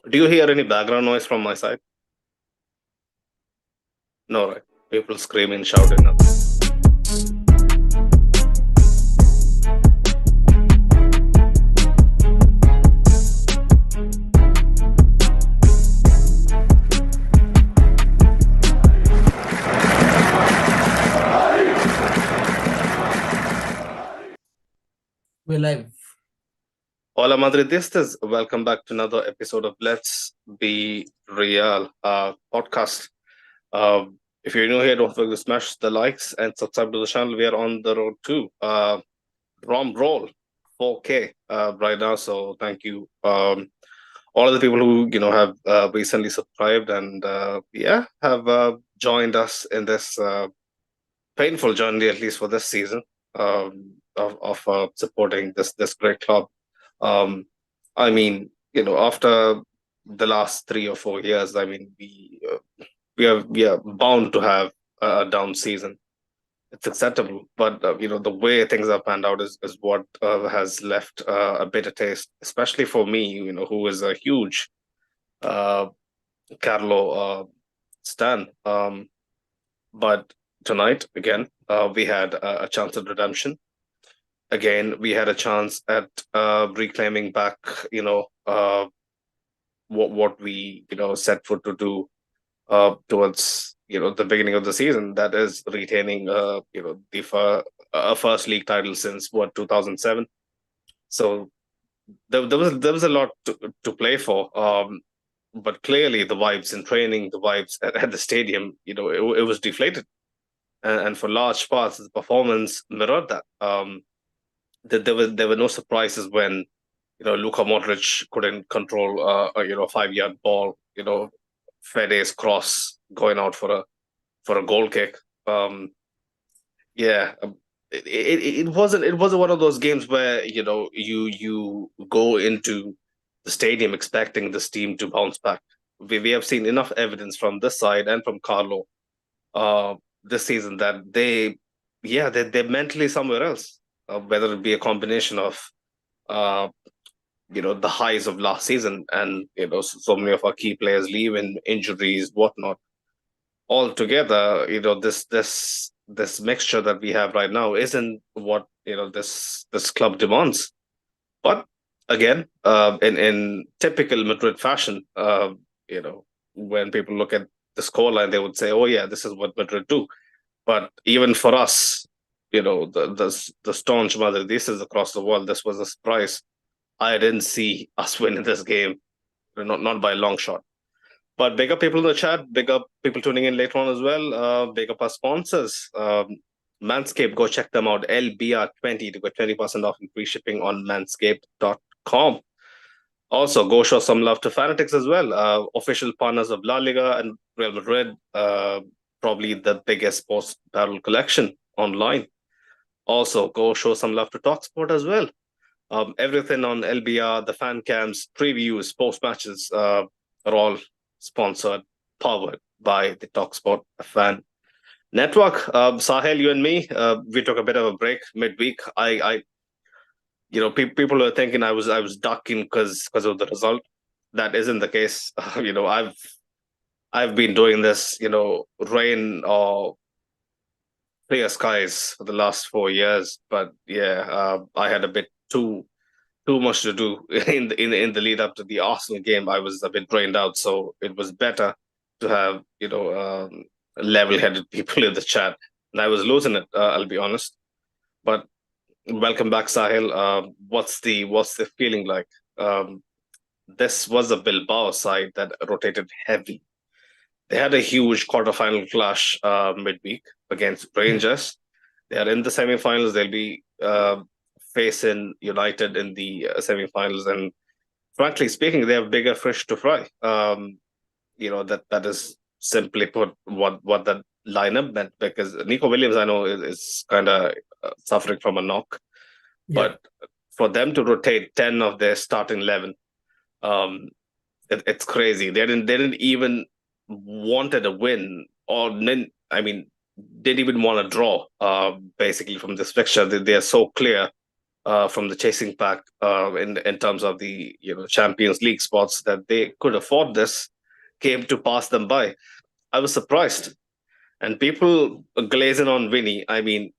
Do you hear any background noise from my side? No, right? People screaming, shouting, nothing. We're live. Hola, Madridistas. Welcome back to another episode of Let's Be Real podcast. If you're new here, don't forget to smash the likes and subscribe to the channel. We are on the road to ROM roll 4K right now. So thank you, all of the people who have recently subscribed and have joined us in this painful journey, at least for this season, of supporting this great club. Um, I mean, after the last 3 or 4 years, I mean, we are bound to have a down season. It's acceptable, but the way things have panned out is what has left a bitter taste, especially for me, who is a huge uh, Carlo stan. But tonight, again, we had a chance at redemption. Again, we had a chance at reclaiming back, what we set foot to do towards the beginning of the season. That is retaining the first league title since what 2007. So there was a lot to play for. But clearly the vibes in training, the vibes at the stadium, it was deflated, and for large parts the performance mirrored that. There were no surprises when Luka Modric couldn't control a 5 yard ball. FEDE's cross going out for a goal kick. Yeah, it wasn't one of those games where you go into the stadium expecting this team to bounce back. We have seen enough evidence from this side and from Carlo uh, this season that they're mentally somewhere else. Whether it be a combination of uh, the highs of last season and so many of our key players leaving, injuries, whatnot. All together, this mixture that we have right now isn't what this club demands. But again, in typical Madrid fashion, when people look at the scoreline, they would say, "Oh yeah, this is what Madrid do." But even for us, the staunch Madridistas across the world, this was a surprise. I didn't see us winning this game, not by a long shot. But big up people in the chat, big up people tuning in later on as well. Big up our sponsors. Manscaped, go check them out. LBR20 to get 20% off and free shipping on manscaped.com. Also, go show some love to Fanatics as well. Official partners of La Liga and Real Madrid. Probably the biggest sports apparel collection online. Also, go show some love to Talksport as well. Everything on LBR, the fan cams, previews, post matches are all sponsored, powered by the Talksport Fan Network. Sahel, you and me, we took a bit of a break midweek. People are thinking I was ducking because of the result. That isn't the case. I've been doing this, rain or clear skies for the last 4 years. But yeah, I had a bit too much to do in the lead up to the Arsenal game. I was a bit drained out, so it was better to have level-headed people in the chat, and I was losing it. I'll be honest. But welcome back, Sahil. What's the feeling like? This was a Bilbao side that rotated heavy. They had a huge quarterfinal clash midweek against Rangers. They are in the semifinals. They'll be facing United in the semifinals, and frankly speaking, they have bigger fish to fry. That is simply put what that lineup meant, because Nico Williams, I know, is kind of suffering from a knock, Yeah. but for them to rotate 10 of their starting 11, um, it's crazy. They didn't even wanted a win, or I mean, didn't even want to draw. Basically, from this fixture, they are so clear from the chasing pack in terms of the Champions League spots, that they could afford this, came to pass them by. I was surprised, and people glazing on Vinny. I mean,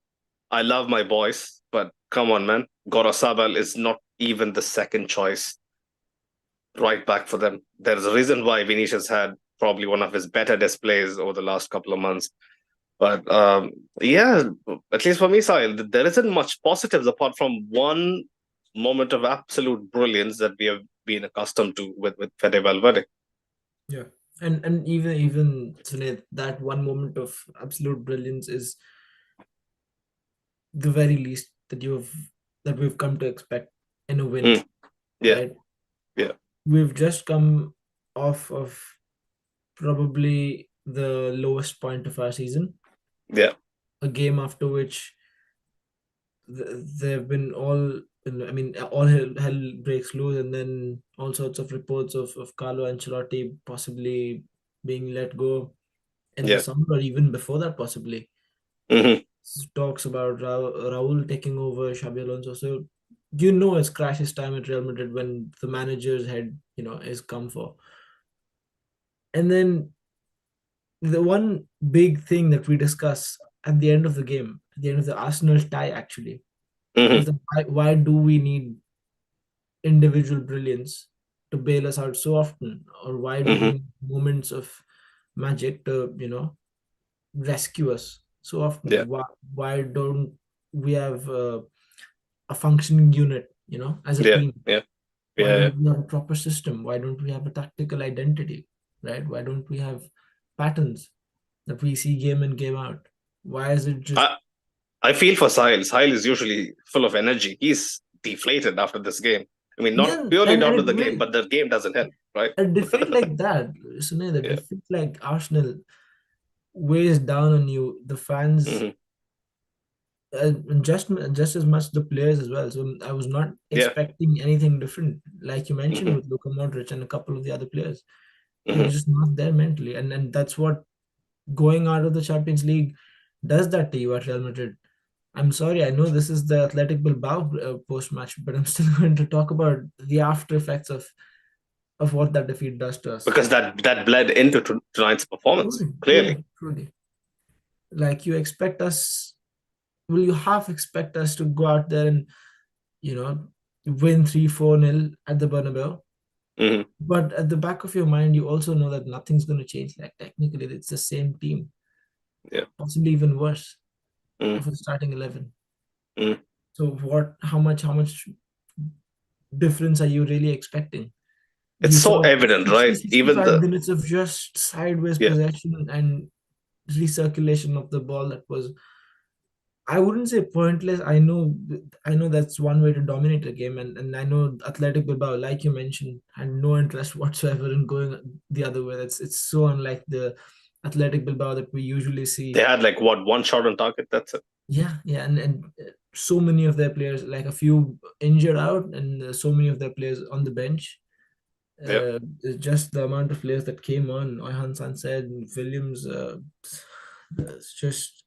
I love my boys, but come on, man, Gorosabal is not even the second choice right back for them. There's a reason why Vinicius had probably one of his better displays over the last couple of months. But yeah, at least for me, Sahil, there isn't much positives apart from one moment of absolute brilliance that we have been accustomed to with Fede Valverde. Yeah. And even Sunil, that one moment of absolute brilliance is the very least that we've come to expect in a win, Mm, yeah, right? yeah, We've just come off of probably the lowest point of our season, yeah, a game after which there have been I mean, all hell breaks loose, and then all sorts of reports of Carlo Ancelotti possibly being let go in the yeah. summer, or even before that, possibly. Hmm. Talks about Raul taking over Xabi Alonso. So it's crashes time at Real Madrid when the manager's head, is come for. And then the one big thing that we discuss at the end of the game, at the end of the Arsenal tie, actually, Hmm. is that why do we need individual brilliance to bail us out so often, or why do we Hmm. need moments of magic to rescue us so Yeah, often? Why don't we have a functioning unit, as a yeah, team? yeah, Why yeah, yeah. don't we have a proper system? Why don't we have a tactical identity, right? Why don't we have patterns that we see game in, game out? Why is it just, I I feel for Sahil. Sahil is usually full of energy. He's deflated after this game. I mean, not yeah, purely and down to it the game, will, but the game doesn't help, right? a defeat like that, Sunay, the Yeah. defeat like Arsenal weighs down on you, the fans, Hmm. and just as much the players as well. So I was not Yeah. expecting anything different, like you mentioned, Hmm. with Luka Modric and a couple of the other players. They were Hmm. just not there mentally, and that's what going out of the Champions League does that to you at Real Madrid. I'm sorry, I know this is the Athletic Bilbao post match, but I'm still going to talk about the after effects of what that defeat does to us. Because that bled into tonight's performance, Truly, clearly. truly, truly. Like you half expect us to go out there and you know win 3-4-0 at the Bernabeu, Hmm. but at the back of your mind, you also know that nothing's going to change. Like technically, it's the same team, Yeah. possibly even worse Mm. of a starting 11. Mm. So how much difference are you really expecting? It's You so saw evident, 60, right? Even 65 the minutes of just sideways yeah, possession and recirculation of the ball that was, I wouldn't say pointless. I know that's one way to dominate a game, and I know Athletic Bilbao, like you mentioned, had no interest whatsoever in going the other way. It's so unlike the Athletic Bilbao that we usually they see. had like what, one shot on target. That's it. Yeah, yeah, and so many of their players, like a few injured out, and so many of their players on the bench. Yeah. Just the amount of players that came on, Oyhan Sanchez, Williams, it's just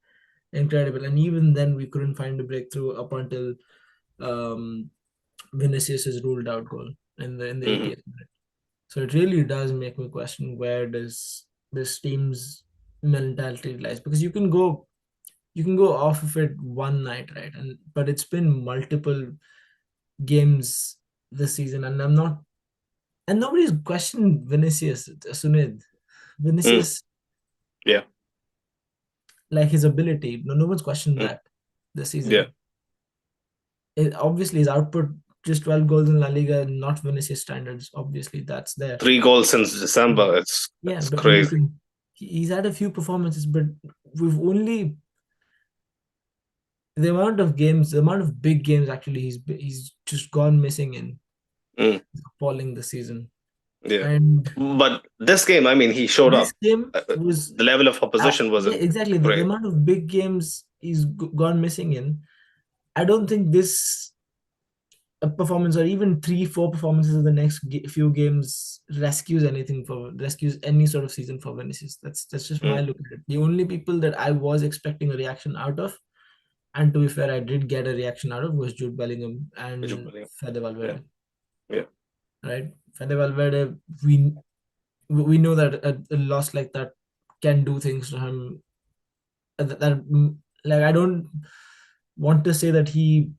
incredible. And even then, we couldn't find a breakthrough up until um, Vinicius's ruled out goal in the Hmm. 80th minute. So it really does make me question, where does this team's mentality lies? Because you can go off of it one night, right? But it's been multiple games this season, and nobody's questioned Vinicius, Sunid. Mm. Vinicius, Yeah. like his ability, no one's questioned Mm. that this Yeah. season. Obviously, his output, just 12 goals in La Liga, not Vinicius standards. Obviously, that's there. 3 goals since December. Yeah, It's but you crazy. can. He's had a few performances, but we've only the amount of big games actually he's just gone missing in, Mm. appalling this season. Yeah. And But this game, I mean, he showed this up. game was, The level of opposition yeah, wasn't exactly, the great. amount of big games he's gone missing in. I don't think this a performance, or even 3-4 performances in the next few games, rescues any sort of season for Vinicius. That's just my Mm. look at it. The only people that I was expecting a reaction out of and to be fair, I did get a reaction out of, was Jude Bellingham and Jude Fede Yeah, Valverde. yeah, Right? Fede Valverde, we know that a loss like that can do things to him. Like, I don't want to say that he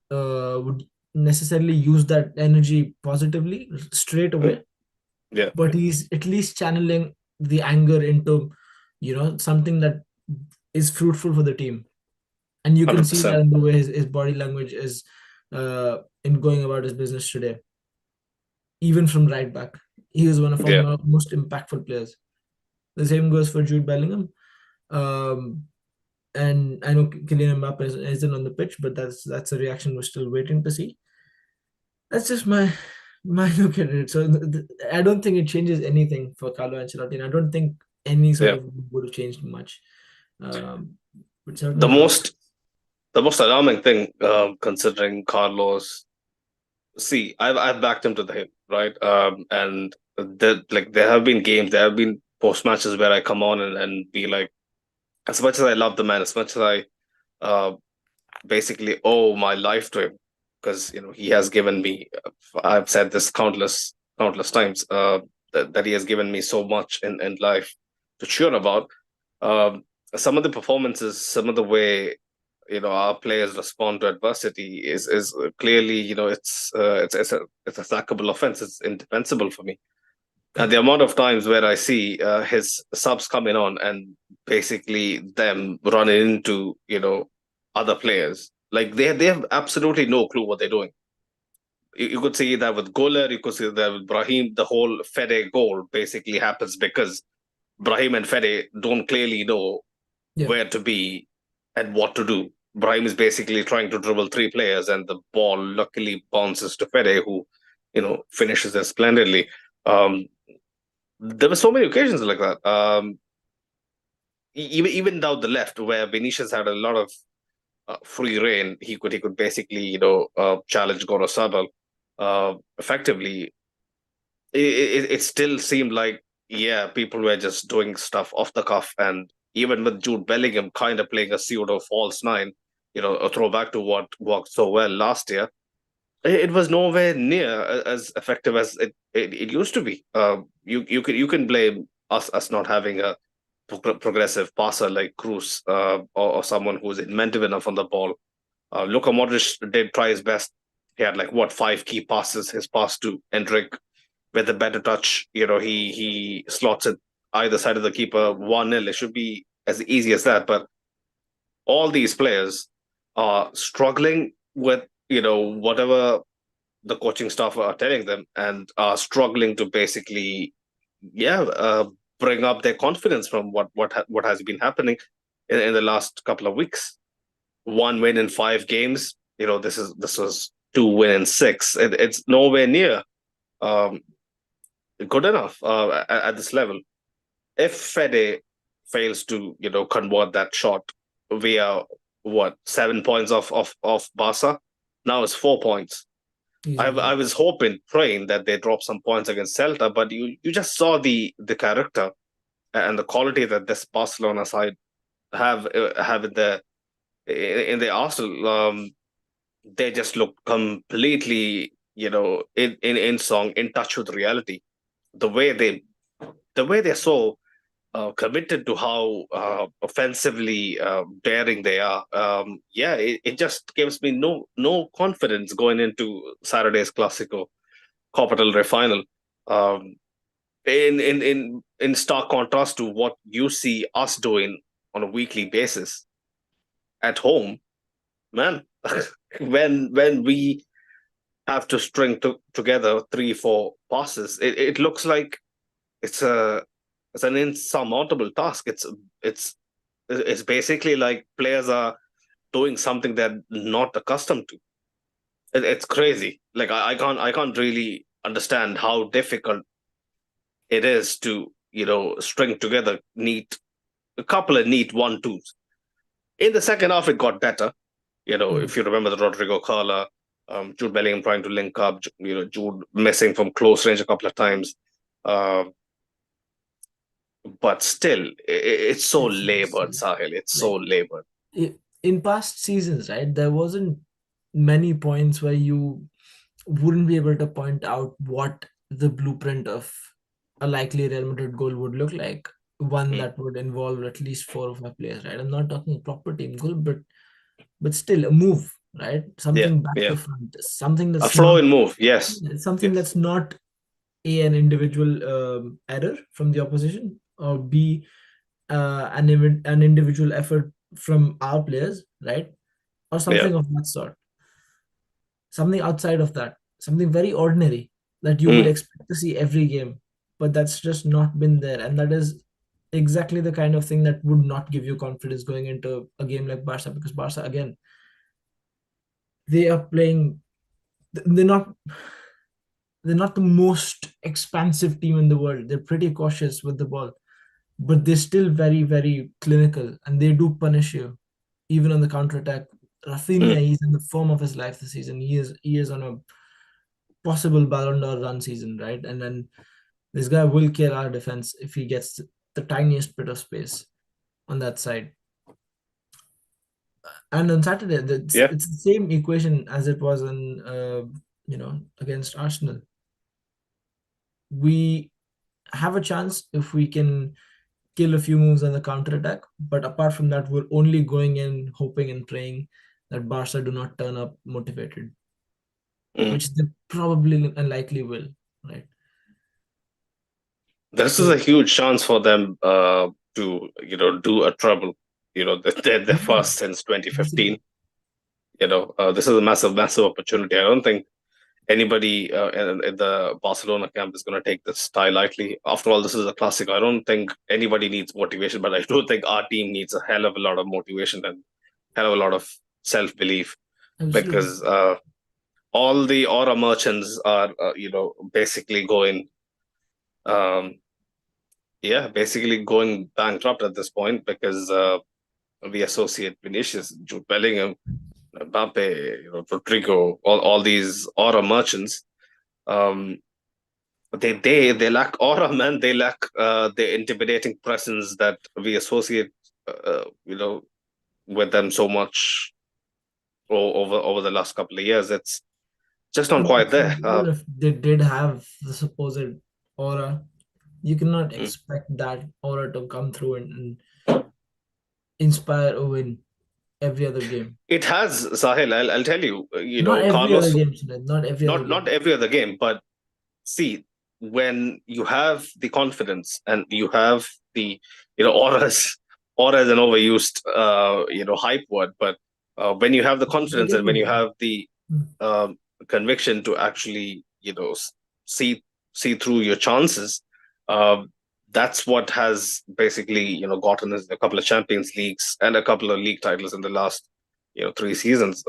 would necessarily use that energy positively straight mm, away, yeah, but he's at least channeling the anger into, something that is fruitful for the team. And you can see that 100%. in the way his body language is in going about his business today. Even from right back, he was one of our Yeah, most impactful players. The same goes for Jude Bellingham. Um, and I know Kylian Mbappe isn't on the pitch, but that's a reaction we're still waiting to see. That's just my look at it. So I don't think it changes anything for Carlo Ancelotti. And I don't think any sort yeah. of would have changed much. Um, but The certainly not. most the most alarming thing, considering Carlos. See, I've backed him to the hip, right? And there have been games, there have been post matches where I come on and be like, as much as I love the man, as much as I uh basically owe my life to him, because he has given me. I've said this countless times. That he has given me so much in life to cheer about. Um, some of the performances, some of the way our players respond to adversity is clearly, it's a sackable offense. It's indefensible for me. Yeah. And the amount of times where I see his subs coming on and basically them running into other players, like they have absolutely no clue what they're doing. You could see that with Goller, you could see that with Brahim. The whole Fede goal basically happens because Brahim and Fede don't clearly know Yeah. where to be and what to do. Brahim is basically trying to dribble three players, and the ball luckily bounces to Fede, who finishes it splendidly. Um, there were so many occasions like that. Even down the left, where Vinicius had a lot of free reign, he could basically challenge Gorosabal effectively. It still seemed like, yeah, people were just doing stuff off the cuff, and even with Jude Bellingham kind of playing a pseudo false nine, a throwback to what worked so well last year. It was nowhere near as effective as it used to be. You can blame us not having a progressive passer like Cruz, or someone who's inventive enough on the ball. Luka Modric did try his best. He had like what, five key passes. His pass to Endrick with a better touch, he slots it either side of the keeper 1-0. It should be as easy as that. But all these players are struggling with whatever the coaching staff are telling them, and are struggling to basically, yeah, bring up their confidence from what has been happening in the last couple of weeks. One win in five games. This was two win in six. It's nowhere near um, good enough at this level. If Fede fails to convert that shot, we are what, 7 points off Barca. Now it's 4 points. I Easily. was hoping, praying that they drop some points against Celta, but you just saw the character and the quality that this Barcelona side have in the Arsenal. They just look completely in song, in touch with reality. The way they're so committed to how offensively daring they are. Yeah, it just gives me no confidence going into Saturday's Clásico Copa del Rey final. Um, in stark contrast to what you see us doing on a weekly basis at home, man. when we have to string together 3-4 passes, it looks like it's a it's an insurmountable task. It's basically like players are doing something they're not accustomed to. It's crazy. Like I can't really understand how difficult it is to string together neat a couple of neat 1-2s. In the second half, it got better. Mm. If you remember the Rodrigo Carla, Jude Bellingham trying to link up, Jude missing from close range a couple of times. Uh, but still, it's so It's labored, Sahil. It's so like labored. in past seasons, right, there wasn't many points where you wouldn't be able to point out what the blueprint of a likely Real Madrid goal would look like. One Mm. that would involve at least 4 or 5 players, right? I'm not talking proper team goal, but still a move, right? Yeah, Something back yeah. to front, something A that's flow not and move. Yes, something yes. that's not A, an individual error from the opposition, or B, an individual effort from our players, right? Or Yeah. something of that sort. Something outside of that, something very ordinary that you would Mm. expect to see every game, but that's just not been there. And that is exactly the kind of thing that would not give you confidence going into a game like Barca, because Barca, again, they are playing, they're not they're not the most expansive team in the world. They're pretty cautious with the ball, but they're still very, very clinical, and they do punish you even on the counter attack. Rafinha, Mm. he's in the form of his life this season. He is on a possible Ballon d'Or run season, right? And then this guy will kill our defense if he gets the tiniest bit of space on that side. And on Saturday, Yeah. it's the same equation as it was in against Arsenal. We have a chance if we can kill a few moves on the counter attack, but apart from that, we're only going in hoping and praying that Barca do not turn up motivated, Mm. which they probably unlikely will, right? This is a So huge chance for them to do a treble. They're the yeah, first since easily. 2015. This is a massive, massive opportunity. I don't think anybody in the Barcelona camp is going to take this tie lightly. After all, this is a classic. I don't think anybody needs motivation, but I do think our team needs a hell of a lot of motivation and hell of a lot of self belief Absolutely. because all the aura merchants are, basically going, um, yeah, basically going bankrupt at this point because we associate Vinicius, Jude Bellingham, Mbappe, Rodrigo, all these aura merchants. Um, they lack aura, man. They lack the intimidating presence that we associate, with them so much over the last couple of years. It's just not And quite it's like, there. even if they did have the supposed aura, you cannot Mm. expect that aura to come through and inspire a win every other game. It has Sahil. I'll tell you. Not every other Carlos. game, Sumit. Not every other Not game. every other game, but see, when you have the confidence and you have the auras, aura is an overused hype word, but when you have the I confidence get and when what you you mean. have the Hmm. conviction to actually see see through your chances, uh, that's what has basically gotten us a couple of Champions Leagues and a couple of league titles in the last 3 seasons.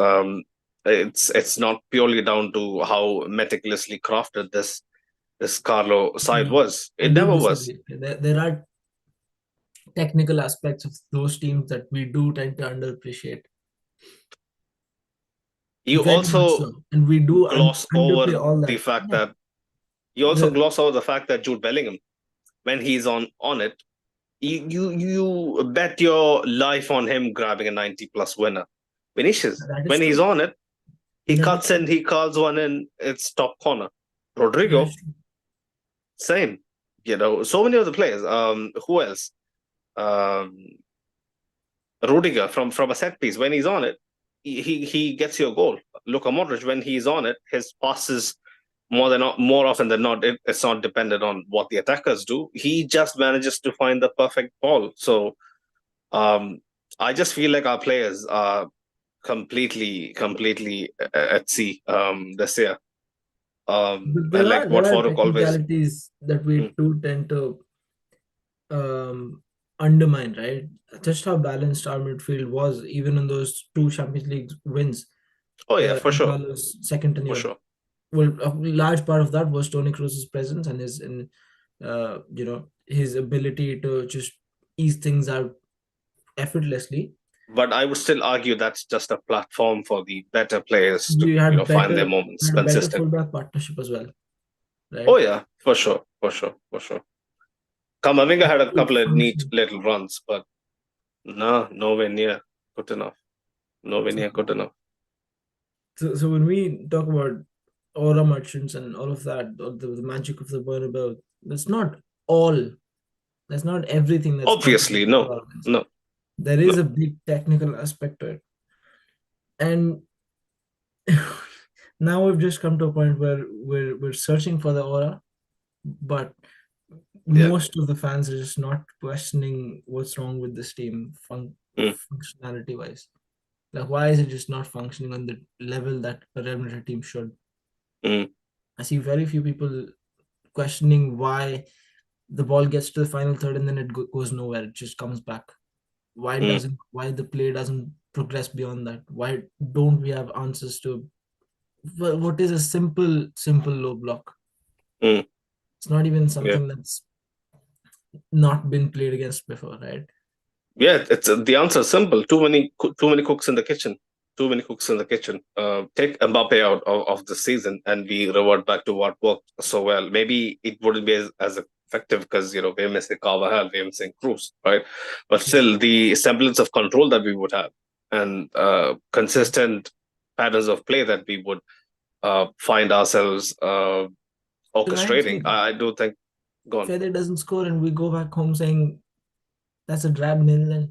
It's not purely down to how meticulously crafted this Carlo side No, was. I It do never was. disagree. There are technical aspects of those teams that we do tend to underappreciate. You Very much also so. And we do gloss over underplay all the that. fact Yeah. that you also The gloss over the fact that Jude Bellingham, when he's on it, you bet your life on him grabbing a 90 plus winner. Vinicius, That is when he's true. on it, he That is cuts in, true. he curls one in, it's top corner. That Rodrigo, is true. same. So many of the players. Who else? Um, Rudiger from a set piece. When he's on it, he gets your goal. Luka Modric, when he's on it, his passes more often than not, it's not dependent on what the attackers do. He just manages to find the perfect ball. So um, I just feel like our players are completely at sea this year. But And there like are what there are Farooq always. technicalities that Mm. we do tend to um, undermine, right? Just how balanced our midfield was, even in those two Champions League wins Oh yeah, for in sure, Carlos' second for tenure. sure. Well, a large part of that was Toni Kroos's presence and his ability to just ease things out effortlessly. But I would still argue that's just a platform for the better players to You had find their better moments had better consistent. fullback partnership as well, Oh right? yeah, for sure, for sure, for sure. Kamavinga had a Good couple of neat function. little runs, but no, nowhere near good enough. nowhere near good enough. So when we talk about aura merchants and all of that, or the magic of the Bernabeu, that's not all. That's not everything that's Obviously, contributing to no, our wins. no, There is no. a big technical aspect to it, and now we've just come to a point where we're searching for the aura, but Yeah. most of the fans are just not questioning what's wrong with this team Mm, functionality wise. Like, why is it just not functioning on the level that a Real Madrid team should? mm, I see very few people questioning why the ball gets to the final third and then it goes nowhere. It just comes back. mm, Why the play doesn't progress beyond that? Why don't we have answers to what is a simple low block? mm. It's not even Yeah. something that's not been played against before, right? Yeah, it's the answer is simple. Too many cooks in the kitchen. Too many cooks in the kitchen. Take Mbappe out of the season, and we revert back to what worked so well. Maybe it wouldn't be as effective because we're missing Carvajal, we're missing Cruz, right? But Yeah. still, the semblance of control that we would have, and consistent patterns of play that we would find ourselves The orchestrating. Lions, I do think. Gone. FEDE doesn't score and we go back home saying that's a drab nil.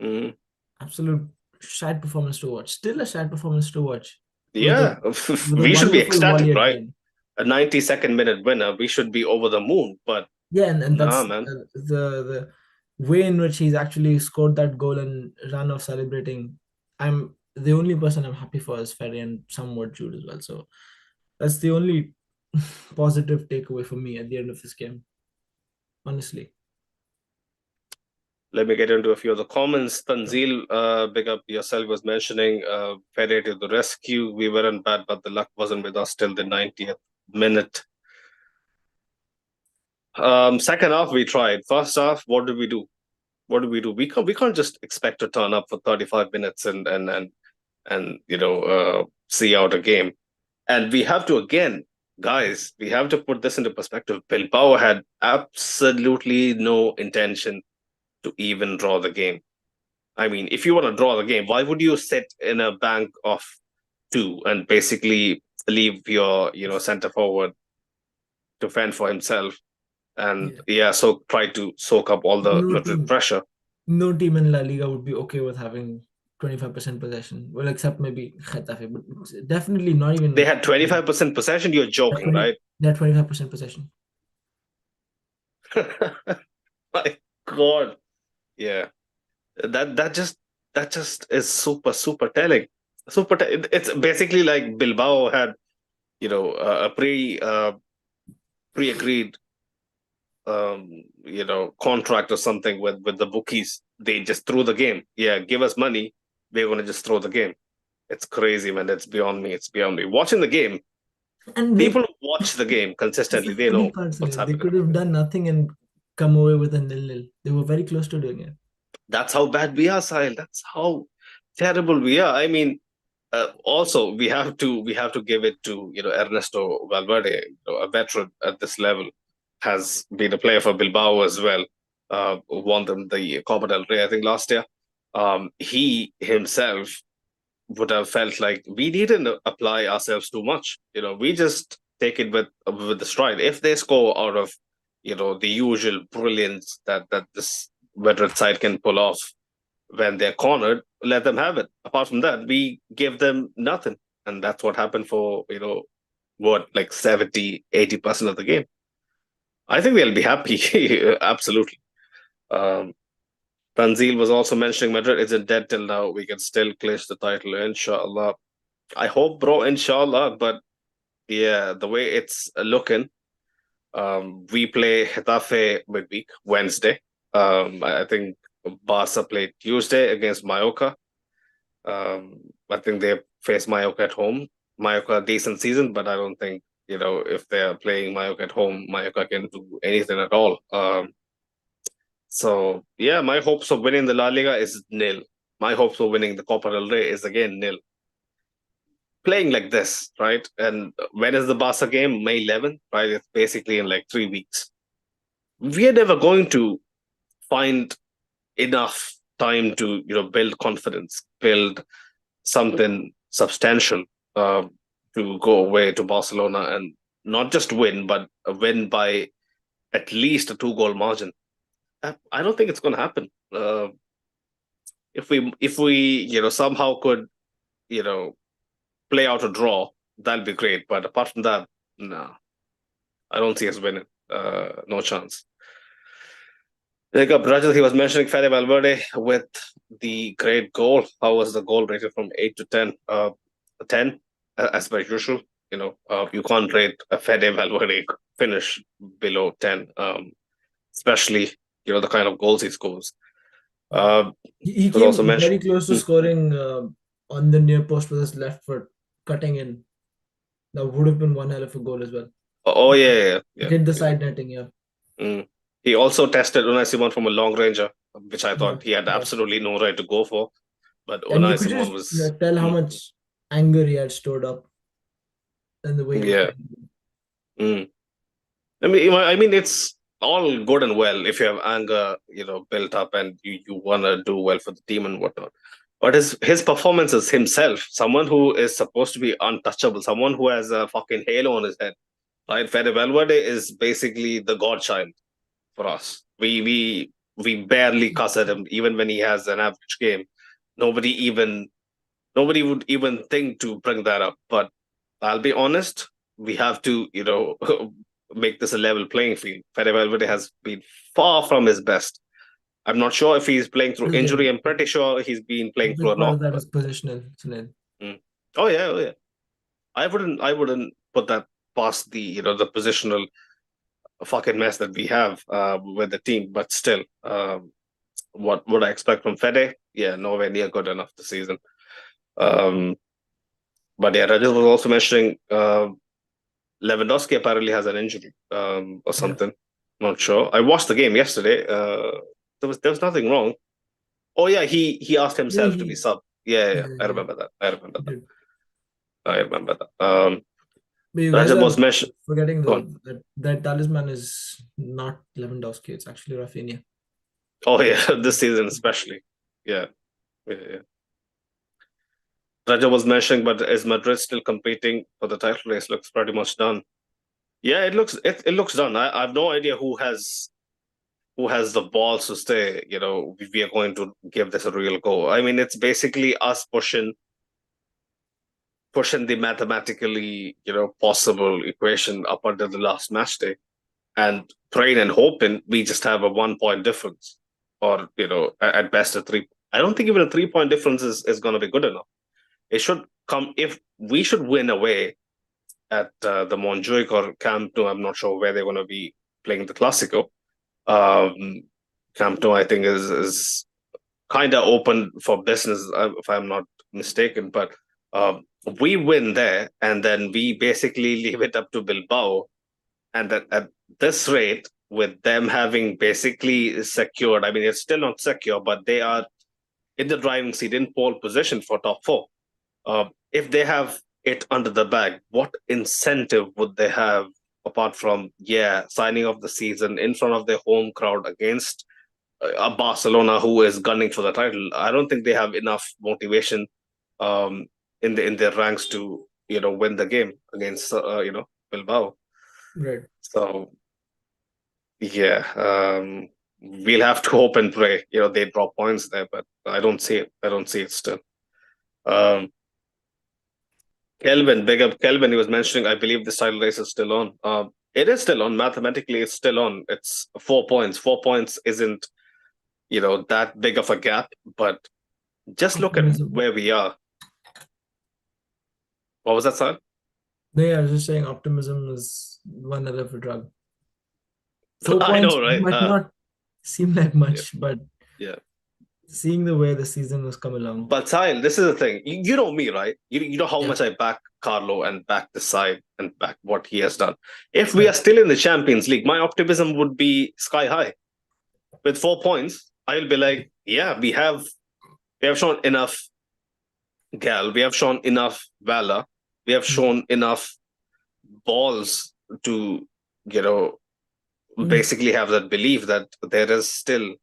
Mm. Absolute shite performance to watch. Still a shite performance to watch with Yeah, a we should be wonderful ecstatic, volley at the right? end. A 92nd minute winner, we should be over the moon. But Yeah, and nah, that's man. the way in which he's actually scored that goal and run off celebrating. I'm the only person I'm happy for is Ferry and somewhat Jude as well. So that's the only positive takeaway for me at the end of this game, honestly. Let me get into a few of the comments. Tanzil, big up yourself, was mentioning Fede to the rescue. We weren't bad, but the luck wasn't with us till the 90th minute. Second half, we tried. First half, what did we do? What did we do? We can't just expect to turn up for 35 minutes and see out a game. And we have to, again, guys, we have to put this into perspective. Bilbao had absolutely no intention to even draw the game. I mean, if you want to draw the game, why would you sit in a bank of two and basically leave your, center forward to fend for himself? And Yeah. yeah, so try to soak up all the No Madrid team, pressure. no team in La Liga would be okay with having 25% possession. Well, except maybe Getafe, but definitely not They even had 25% possession. You're at joking, 20. right? They're 25% possession. My God. Yeah. That just is super telling. It's basically like Bilbao had, a pre-agreed contract or something with the bookies. They just threw the game. Yeah, give us money. We're gonna just throw the game. It's crazy, man. It's beyond me. It's beyond me. Watching the game, And people who watch the game that's the consistently, they funny know part, what's Sunil. They happening. could have done nothing and come away with a nil-nil. They were very close to doing it. That's how bad we are, Sahil. That's how terrible we are. I mean, also we have to give it to Ernesto Valverde, a veteran at this level, has been a player for Bilbao as well. Won them the Copa del Rey, I think, last year. He himself would have felt like we didn't apply ourselves too much. We just take it with the stride. If they score out of the usual brilliance that this veteran side can pull off when they're cornered, let them have it. Apart from that, we give them nothing. And that's what happened for, what, like 70-80% of the game. I think they'll be happy. Absolutely. Um, Tanzil was also mentioning Madrid isn't dead till now. We can still clinch the title, inshallah. I hope, bro, inshallah. But yeah, the way it's looking, we play Getafe midweek, Wednesday. I think Barca played Tuesday against Mallorca. I think they face Mallorca at home. Mallorca decent season, but I don't think if they're playing Mallorca at home, Mallorca can do anything at all. So yeah, my hopes of winning the La Liga is nil. My hopes of winning the Copa del Rey is again nil. Playing like this, right? And when is the Barca game? May 11th, right? It's basically in like 3 weeks. We are never going to find enough time to build confidence, build something substantial, to go away to Barcelona and not just win, but win by at least a 2-goal margin. I don't think it's going to happen. If we somehow could play out a draw, that'll be great. But apart from that, no, I don't see us winning. No chance. Jacob Rajat, he was mentioning Fede Valverde with the great goal. How was the goal rated from 8 to 10? 10, as per usual. You can't rate a Fede Valverde finish below 10, especially the kind of goals he scores. He was came also mentioned. very close to scoring on the near post with his left foot, cutting in. That would have been one hell of a goal as well. Oh, yeah. Hit the side netting, yeah. He also tested Unai Simon from a long ranger, which I thought he had absolutely no right to go for. But And Unai you could Simon just was... tell how much anger he had stored up and the way he was playing. I mean, it's all good and well if you have anger, built up and you want to do well for the team and whatnot. But his performance as himself, someone who is supposed to be untouchable, someone who has a fucking halo on his head, right? Fede Valverde is basically the godchild for us. We barely cuss at him, even when he has an average game. Nobody would even think to bring that up. But I'll be honest, we have to, make this a level playing field. Fede Valverde has been far from his best. I'm not sure if he's playing through injury. I'm pretty sure he's been playing through a knock. That is positional, Sunil. Oh yeah. I wouldn't put that past the the positional fucking mess that we have with the team. But still, what would I expect from Fede? Yeah, nowhere near good enough this season. But yeah, Rajat was also mentioning Lewandowski apparently has an injury or something. Not sure. I watched the game yesterday. There was nothing wrong. Oh yeah, he asked himself to be sub. Yeah. I remember that. I remember that. But you guys Rajat was forgetting though that talisman is not Lewandowski. It's actually Rafinha. Oh yeah, this season especially. Yeah. Raja was mentioning, but is Madrid still competing for the title race? Looks pretty much done. Yeah, it looks done. I have no idea who has the balls to say, we are going to give this a real go. I mean, it's basically us pushing the mathematically, possible equation up until the last match day and praying and hoping we just have a 1 point difference or, at best a 3. I don't think even a 3 point difference is going to be good enough. It should come if we should win away at the Montjuic or Camp Nou. I'm not sure where they're going to be playing the Clásico. Camp Nou, I think, is kind of open for business, if I'm not mistaken. But we win there, and then we basically leave it up to Bilbao. And at this rate, with them having basically secured, I mean, it's still not secure, but they are in the driving seat, in pole position for top 4. If they have it under the bag, what incentive would they have apart from signing off the season in front of their home crowd against a Barcelona who is gunning for the title? I don't think they have enough motivation in their ranks to win the game against Bilbao. Right. So we'll have to hope and pray they drop points there, but I don't see it still. Kelvin, big up Kelvin. He was mentioning, I believe this title race is still on. It is still on. Mathematically, it's still on. It's 4 points. 4 points isn't, that big of a gap. But just look at where we are. What was that, Sir? No, I was just saying optimism is one hell of a drug. 4 points I know, right? might not seem like much, but seeing the way the season was coming along. But Sahil, this is the thing. You know me, right? You know how much I back Carlo and back the side and back what he has done. If we are still in the Champions League, my optimism would be sky high. With 4 points, I'll be like, we have shown enough gal, we have shown enough valor, we have shown enough balls to, basically have that belief that there is still,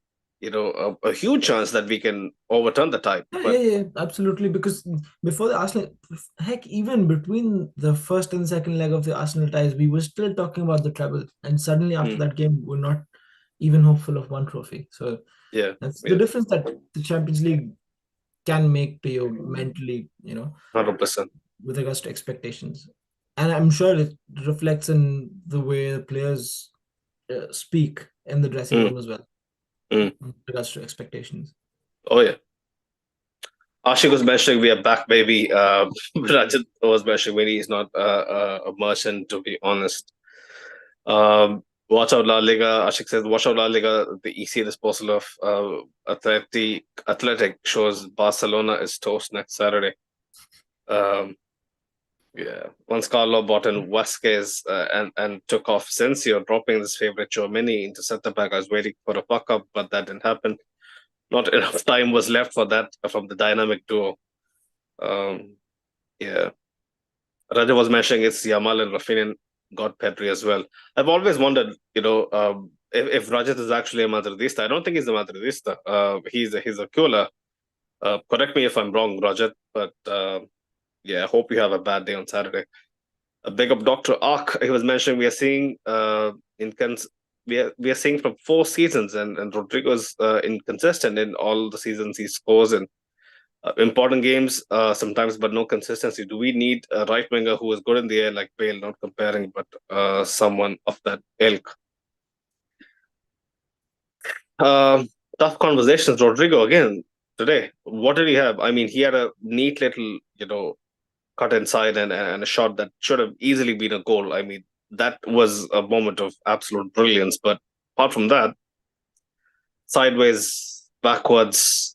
a huge chance that we can overturn the tide. Yeah, absolutely. Because before the Arsenal, heck, even between the first and second leg of the Arsenal ties, we were still talking about the treble, and suddenly after that game, we're not even hopeful of one trophy. So yeah, that's the difference that the Champions League can make to you mentally, 100%. with regards to expectations. And I'm sure it reflects in the way the players speak in the dressing room as well, Mm. with regards to expectations. Oh yeah. Ashik was mentioning we are back, baby. Rajat was mentioning maybe he's not a merchant, to be honest. Watch out La Liga. Ashik says, watch out La Liga. The EC disposal of Athletic shows Barcelona is toast next Saturday. Yeah. Once Carlo bought in Vasquez and took off Sensio, dropping his favorite Mini into centre back. I was waiting for a puck up, but that didn't happen. Not enough time was left for that from the dynamic duo. Um, yeah. Raja was mentioning it's Yamal and Rafinha got Pedri as well. I've always wondered, if Rajat is actually a Madridista. I don't think he's a Madridista. He's a Kula. Correct me if I'm wrong, Rajat, but yeah, I hope you have a bad day on Saturday. A big up Dr. Ark. He was mentioning we are seeing we are seeing from 4 seasons, and Rodrigo's inconsistent in all the seasons he scores in important games sometimes, but no consistency. Do we need a right winger who is good in the air like Bale? Not comparing, but someone of that ilk. Tough conversations. Rodrigo again today. What did he have? I mean, he had a neat little cut inside and a shot that should have easily been a goal. I mean, that was a moment of absolute brilliance. But apart from that, sideways, backwards,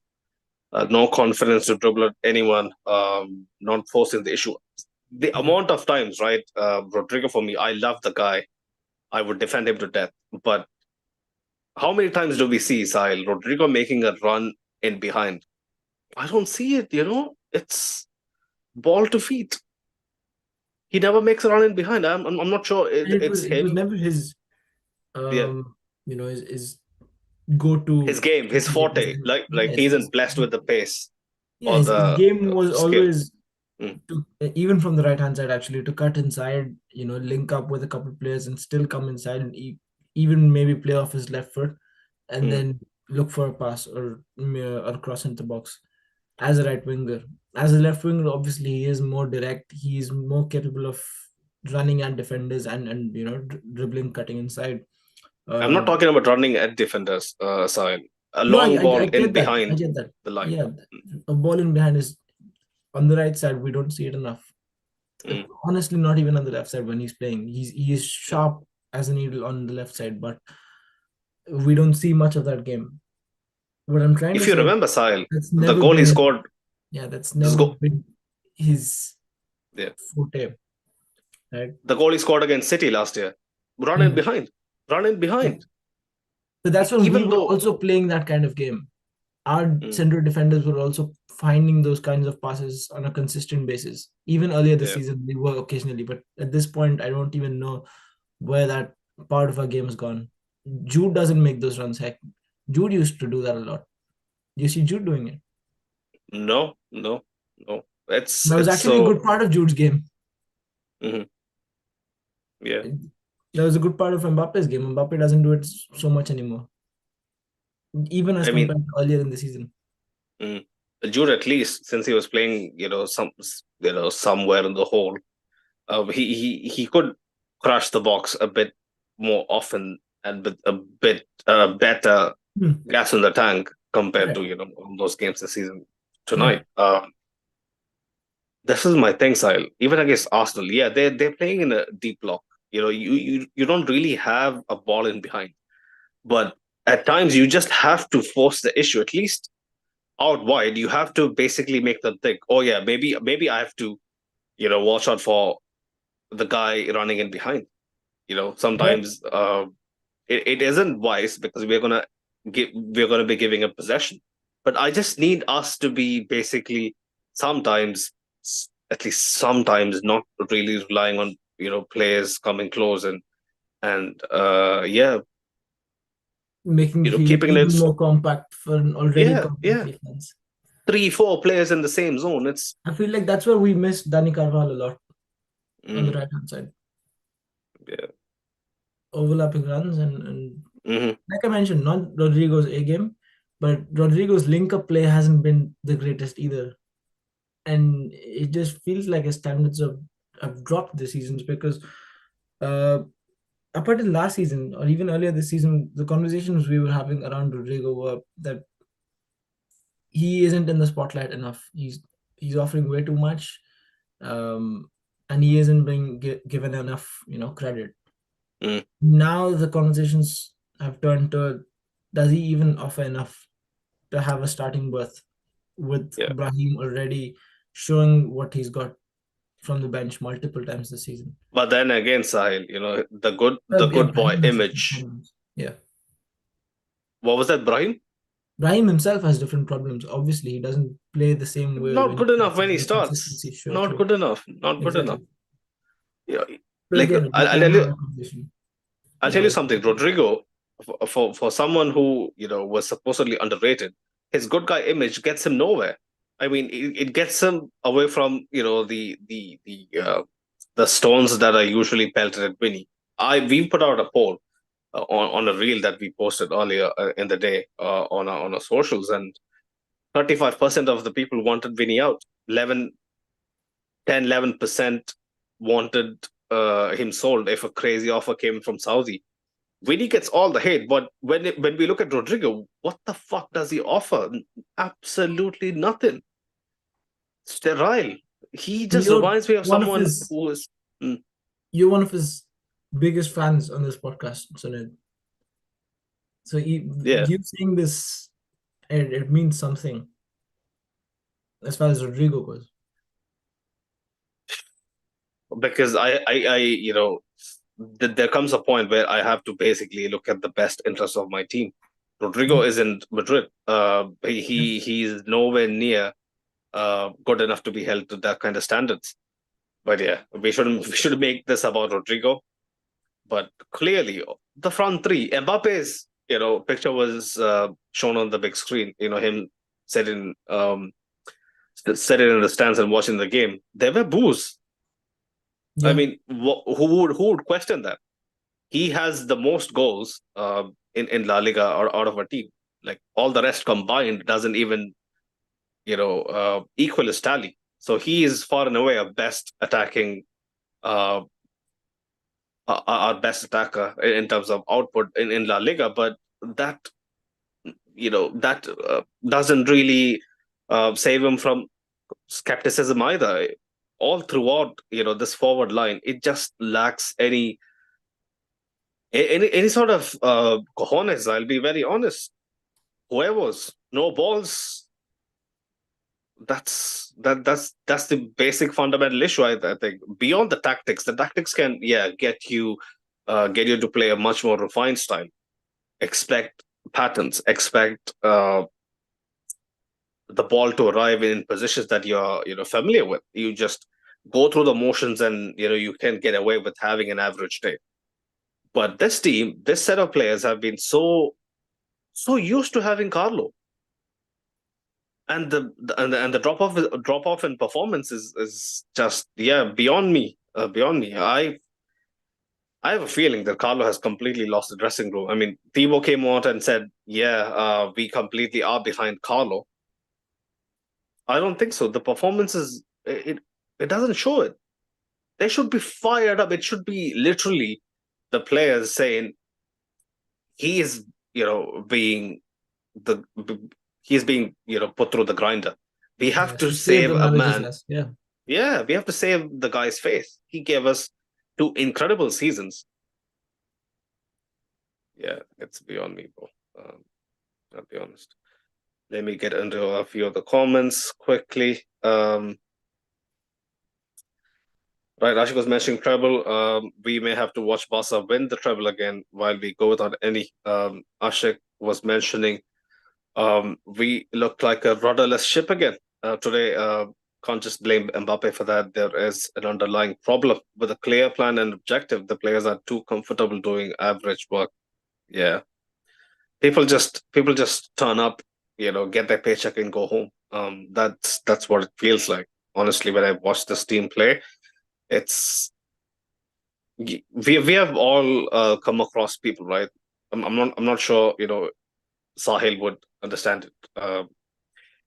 no confidence to dribble at anyone, not forcing the issue. The amount of times, right, Rodrigo, for me, I love the guy. I would defend him to death. But how many times do we see, Sahil, Rodrigo making a run in behind? I don't see it, It's ball to feet. He never makes a run in behind. I'm not sure And it's it was him. never his Yeah, his go his to game, his forte. Like he yes, isn't blessed with the pace yeah, or his the game was skill. always Mm, to, even from the right hand side, actually, to cut inside, link up with a couple of players and still come inside and even maybe play off his left foot and mm. then look for a pass or cross into the box as a right winger. As a left winger, obviously he is more direct. He is more capable of running at defenders and dribbling, cutting inside. I'm not Um, talking about running at defenders, Sahil. A no, long I ball in get that. I behind get that. the line. Yeah, a ball in behind is on the right side. We don't see it enough. Mm, Honestly, not even on the left side when he's playing. He is mm. sharp as a needle on the left side, but we don't see much of that game. What I'm trying to If you say, remember, Sahil, that's the never goal he been his, scored, yeah, that's this never go, been his yeah, forte, right? the goal he scored against City last year, run in Mm. behind, run in Yeah. behind. But that's when we Even were though, also playing that kind of game. Our mm, central defenders were also finding those kinds of passes on a consistent basis. Even earlier this yeah, season, they were occasionally, but at this point, I don't even know where that part of our game has gone. Jude doesn't make those runs. Heck, Jude used to do that a lot. You see Jude doing it. no, no, no. That was It's actually a so, good part of Jude's game. mhm, yeah. That was a good part of Mbappe's game. Mbappe doesn't do it so much anymore, even as I mean, compared to earlier in the season. mm, Jude at least since he was playing, somewhere in the hole, he could crush the box a bit more often and with a bit better Hmm. gas in the tank compared to Correct. all those games this season. Correct. Tonight, this is my thing, Sahil. Even against Arsenal, yeah, they're playing in a deep block. You don't really have a ball in behind, but at times you just have to force the issue. At least out wide, you have to basically make them think, oh yeah, maybe I have to watch out for the guy running in behind. Yep. Sometimes it isn't wise because we're gonna be giving a possession. But I just need us to be basically sometimes, at least sometimes, not really relying on players coming close and yeah, making the field keeping even it. more compact for an already Yeah, compact yeah. defense. 3, 4 players in the same zone. It's I feel like that's where we missed Dani Carvajal a lot on the mm, right hand side. yeah. Overlapping runs and Hmm. like I mentioned, not Rodrigo's A game, but Rodrigo's link up play hasn't been the greatest either. And it just feels like his standards have dropped this season because uh up until last season or even earlier this season, the conversations we were having around Rodrigo were that he isn't in the spotlight enough. He's offering way too much, um, and he isn't being given enough, credit. Mm, Now the conversations have turned to, does he even offer enough to have a starting berth with yeah. Brahim already showing what he's got from the bench multiple times this season? But then again, Sahil, the Yeah, good boy Brahim has different image. problems. Yeah. What was that, Brahim? Brahim himself has different problems. Obviously, he doesn't play the same way Not when he good enough starts. when he The starts. consistency show Not through. good enough. Not good enough. Exactly. Yeah, But like again, we I'll can tell have you. a conversation I'll tell you about. something. Rodrigo, for someone who was supposedly underrated, his good guy image gets him nowhere. I mean, it gets him away from the stones that are usually pelted at Vinny. We put out a poll on a reel that we posted earlier in the day on our socials, and 35% of the people wanted Vinny out. 11% wanted him sold if a crazy offer came from Saudi. Vinny gets all the hate, but when we look at Rodrigo, what the fuck does he offer? Absolutely nothing. Sterile. He And just reminds me of one of someone his who is. Mm, you're one of his biggest fans on this podcast, Sunil. So yeah, you saying this, it means something as far as Rodrigo goes. because there comes a point where I have to basically look at the best interest of my team. Rodrigo Yeah, isn't Madrid. yeah. He's nowhere near good enough to be held to that kind of standards. But yeah, we should make this about Rodrigo. But clearly, the front three, Mbappe's picture was shown on the big screen. Him sitting sitting in the stands and watching the game. There were boos. I Yeah. mean, who would question that? He has the most goals in La Liga or out of a team. Like all the rest combined doesn't even equal his tally. So he is far and away uh, our best attacker in terms of output in La Liga. But that doesn't really save him from skepticism either. All throughout, this forward line, it just lacks any sort of cojones. I'll be very honest. Whoever's no balls, that's the basic fundamental issue. I think beyond the tactics can get you to play a much more refined style. Expect patterns. Expect the ball to arrive in positions that you're familiar with. You just go through the motions, and you can get away with having an average day. But this set of players have been so used to having Carlo, and the drop off in performance is just beyond me. Beyond me. I have a feeling that Carlo has completely lost the dressing room. I mean, Thibaut came out and said, we completely are behind Carlo. I don't think so. The performances, it doesn't show it. They should be fired up. It should be literally the players saying he is, being the he is being, put through the grinder. We have Yeah. to So save save the a manager's man. ass. Yeah. Yeah, we have to save the guy's face. He gave us 2 incredible seasons. Yeah, it's beyond me, bro. I'll be honest. Let me get into a few of the comments quickly. Right, Ashik was mentioning treble. We may have to watch Barca win the treble again while we go without any. Ashik was mentioning we look like a rudderless ship again today. Can't just blame Mbappe for that. There is an underlying problem with a clear plan and objective. The players are too comfortable doing average work. Yeah, People just turn up, get their paycheck and go home. That's what it feels like. Honestly, when I watch this team play, it's we have all come across people, right? I'm not sure, Sahil would understand it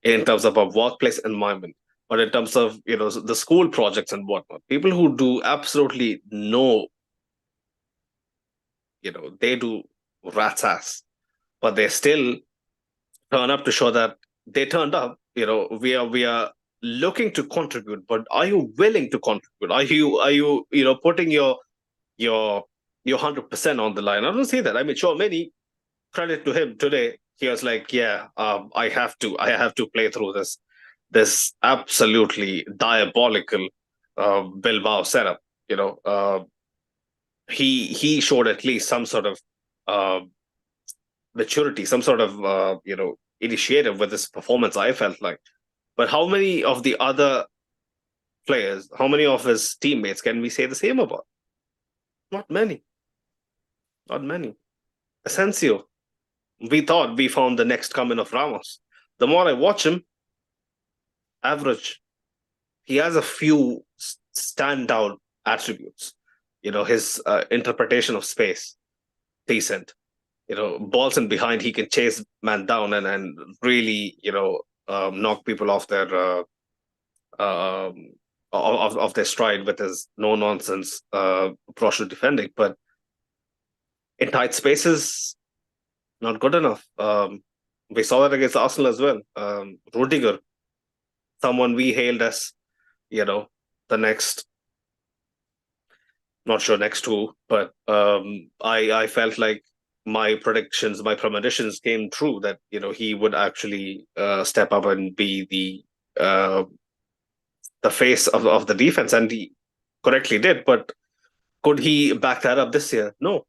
in terms of a workplace environment, but in terms of the school projects and whatnot, people who do absolutely no, they do rat's ass, but they still turn up to show that they turned up. We are looking to contribute, but are you willing to contribute? Are you putting your 100% on the line? I don't see that. I mean, sure, many credit to him today. He was like, yeah, I have to play through this absolutely diabolical Bilbao setup. He showed at least some sort of uh, maturity, some sort of initiative with this performance. I felt like, but how many of the other players, how many of his teammates can we say the same about? Not many, not many. Asensio, we thought we found the next coming of Ramos. The more I watch him, average. He has a few standout attributes. His interpretation of space, decent. Balls in behind, he can chase man down and really, knock people off their of their stride with his no nonsense approach to defending. But in tight spaces, not good enough. We saw that against Arsenal as well. Rudiger, someone we hailed as you know the next, not sure next who, but I felt like my premonitions came true, that he would actually step up and be the face of the defense, and he correctly did. But could he back that up this year? No,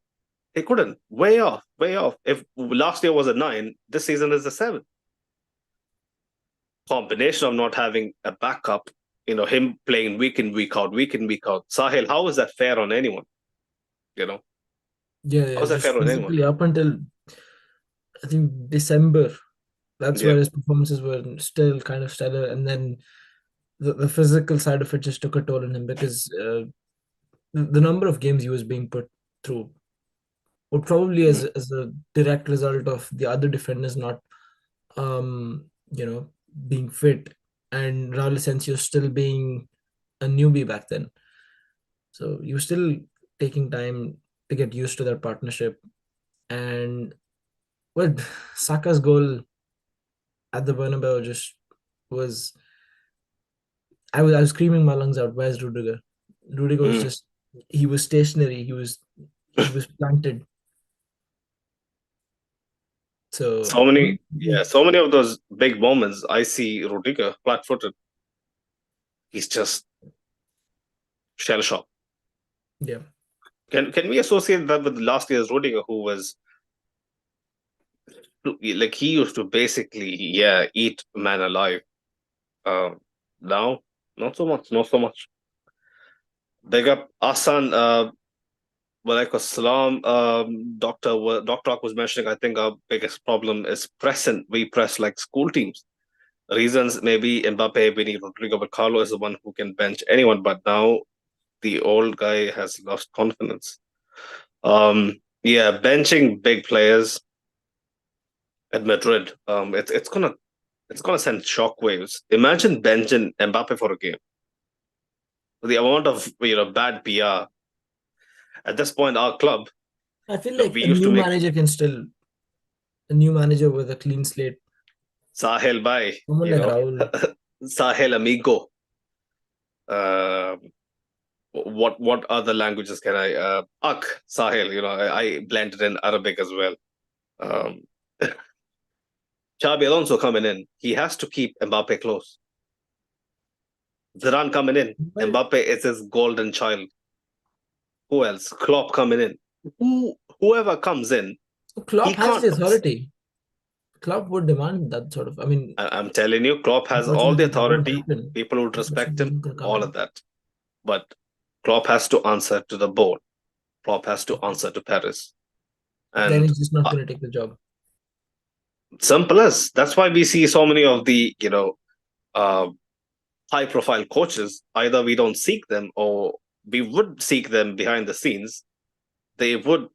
he couldn't. Way off, way off. If last year was a 9, this season is a 7. Combination of not having a backup, him playing week in, week out, week in, week out. Sahil, how is that fair on anyone? You know, Yeah, how is that just fair on anyone? physically up until I think December. That's Yeah. where his performances were still kind of stellar, and then the physical side of it just took a toll on him because the number of games he was being put through would probably Mm. as a direct result of the other defenders not being fit, and Raul Asensio still being a newbie back then. So you were still taking time to get used to that partnership. And well, Saka's goal at the Bernabeu just was I was screaming my lungs out. Where's Rudiger? Rudiger was Mm. just he was stationary. He was planted. So So many of those big moments, I see Rudiger flat-footed. He's just shell shocked. yeah, Can we associate that with last year's Rudiger, who was like, he used to basically, eat man alive. Um, Now, not so much, not so much. Big up Asan. Walaikum salam. Doctor was mentioning, I think our biggest problem is pressing. We press like school teams. Reasons maybe Mbappe, Vinny, Rodrigo, but Carlo is the one who can bench anyone. But now the old guy has lost confidence. Yeah, benching big players at Madrid. It's gonna send shockwaves. Imagine benching Mbappe for a game. The amount of bad PR at this point. Our club, I feel like we used to make a new manager with a clean slate, Sahel by someone like Raul. Sahel amigo. Uh, what other languages can I? Ak Sahel. I blended in Arabic as well. Um, Xabi Alonso coming in. He has to keep Mbappe close. Zidane coming in. Well, Mbappe is his golden child. Who else? Klopp coming in. Whoever comes in, he Klopp has can't. the authority. Klopp would demand that sort of. I mean, I'm telling you, Klopp has all the unfortunately, that won't authority. happen. People would respect Unfortunately, him, he's not going to come all in. of that. But Klopp has to answer to the board. Klopp has to answer to Paris. Then And he's just not uh, going to take the job. Simple as. That's why we see so many of the, uh, high profile coaches. Either we don't seek them, or we would seek them behind the scenes. They would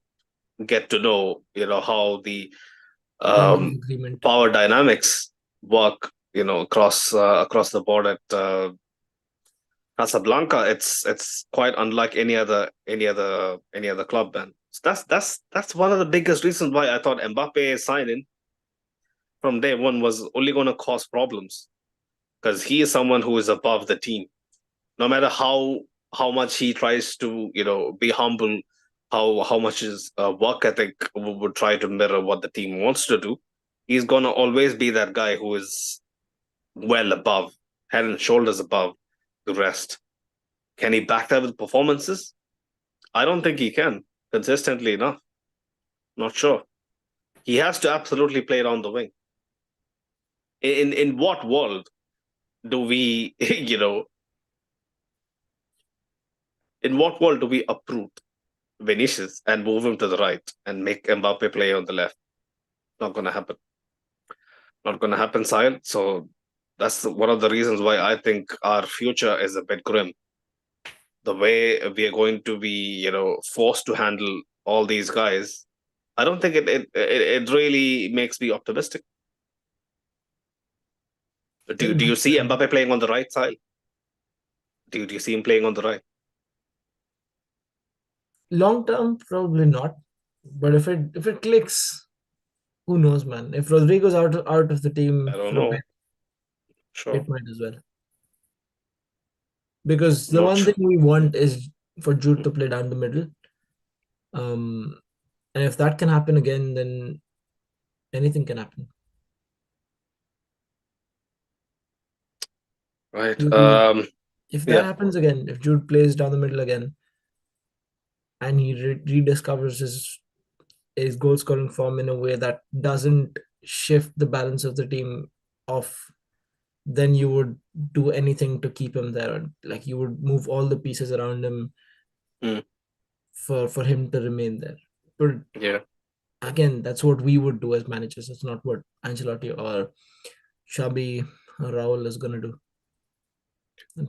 get to know, how the Gentleman's um, agreement. power dynamics work, across the board at Casablanca. It's quite unlike any other club, man. So that's one of the biggest reasons why I thought Mbappe signing from day one was only going to cause problems, because he is someone who is above the team. No matter how much he tries to, be humble, how much his work ethic would try to mirror what the team wants to do, he's going to always be that guy who is well above, head and shoulders above the rest. Can he back that with performances? I don't think he can consistently enough. Not sure. He has to absolutely play down the wing. In what world do we, in what world do we uproot Vinicius and move him to the right and make Mbappe play on the left? Not going to happen. Not going to happen, Sahil. So that's one of the reasons why I think our future is a bit grim. The way we are going to be, forced to handle all these guys, I don't think it really makes me optimistic. Do you see Mbappe playing on the right side? Do you see him playing on the right? Long term, probably not. But if it clicks, who knows, man? If Rodrigo's out of the I team don't for a know. bit, Sure. it might as well. Because the Not one sure. thing we want is for Jude to play down the middle. Um, and if that can happen again, then anything can happen. Right. If that Yeah. happens again, if Jude plays down the middle again, and he rediscovers his goal scoring form in a way that doesn't shift the balance of the team off, then you would do anything to keep him there. Like you would move all the pieces around him Mm, for him to remain there. But yeah. again, that's what we would do as managers. It's not what Ancelotti or Xabi or Raul is gonna do,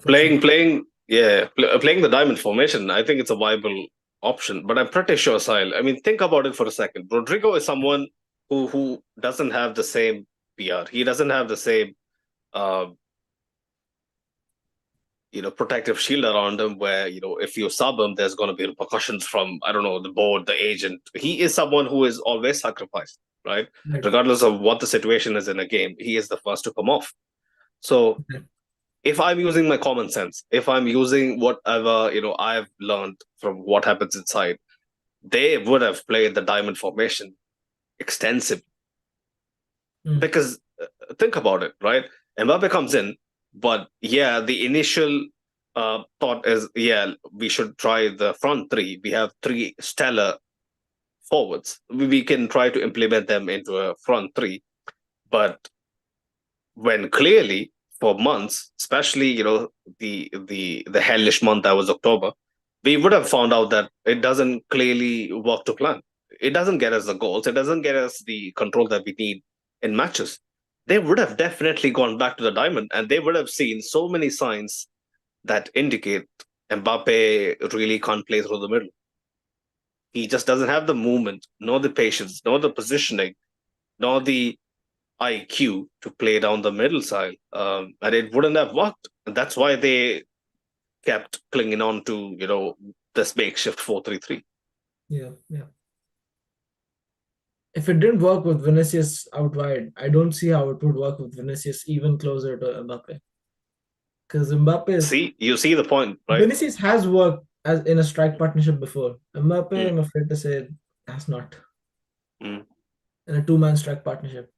Playing, unfortunately. playing, yeah, playing the diamond formation. I think it's a viable option, but I'm pretty sure, Sile. I mean, think about it for a second. Rodrigo is someone who doesn't have the same PR. He doesn't have the same, uh, protective shield around him. Where if you sub him, there's going to be repercussions from, I don't know, the board, the agent. He is someone who is always sacrificed, right? Right. Regardless of what the situation is in a game, he is the first to come off. So Okay. if I'm using my common sense, if I'm using whatever I've learned from what happens inside, they would have played the diamond formation extensively. Mm. Because think about it, right? Mbappe comes in, but yeah, the initial thought is, yeah, we should try the front three. We have three stellar forwards. We can try to implement them into a front three, but when clearly for months, especially the hellish month that was October, we would have found out that it doesn't clearly work to plan. It doesn't get us the goals. It doesn't get us the control that we need in matches. They would have definitely gone back to the diamond, and they would have seen so many signs that indicate Mbappe really can't play through the middle. He just doesn't have the movement, nor the patience, nor the positioning, nor the IQ to play down the middle side, and it wouldn't have worked. And that's why they kept clinging on to this makeshift 4-3-3. Yeah, yeah. If it didn't work with Vinicius out wide, I don't see how it would work with Vinicius even closer to Mbappe. Because See, you see the point, right? Vinicius has worked as in a strike partnership before. Mbappe, Mm, I'm afraid to say, has not mm. in a two-man strike partnership.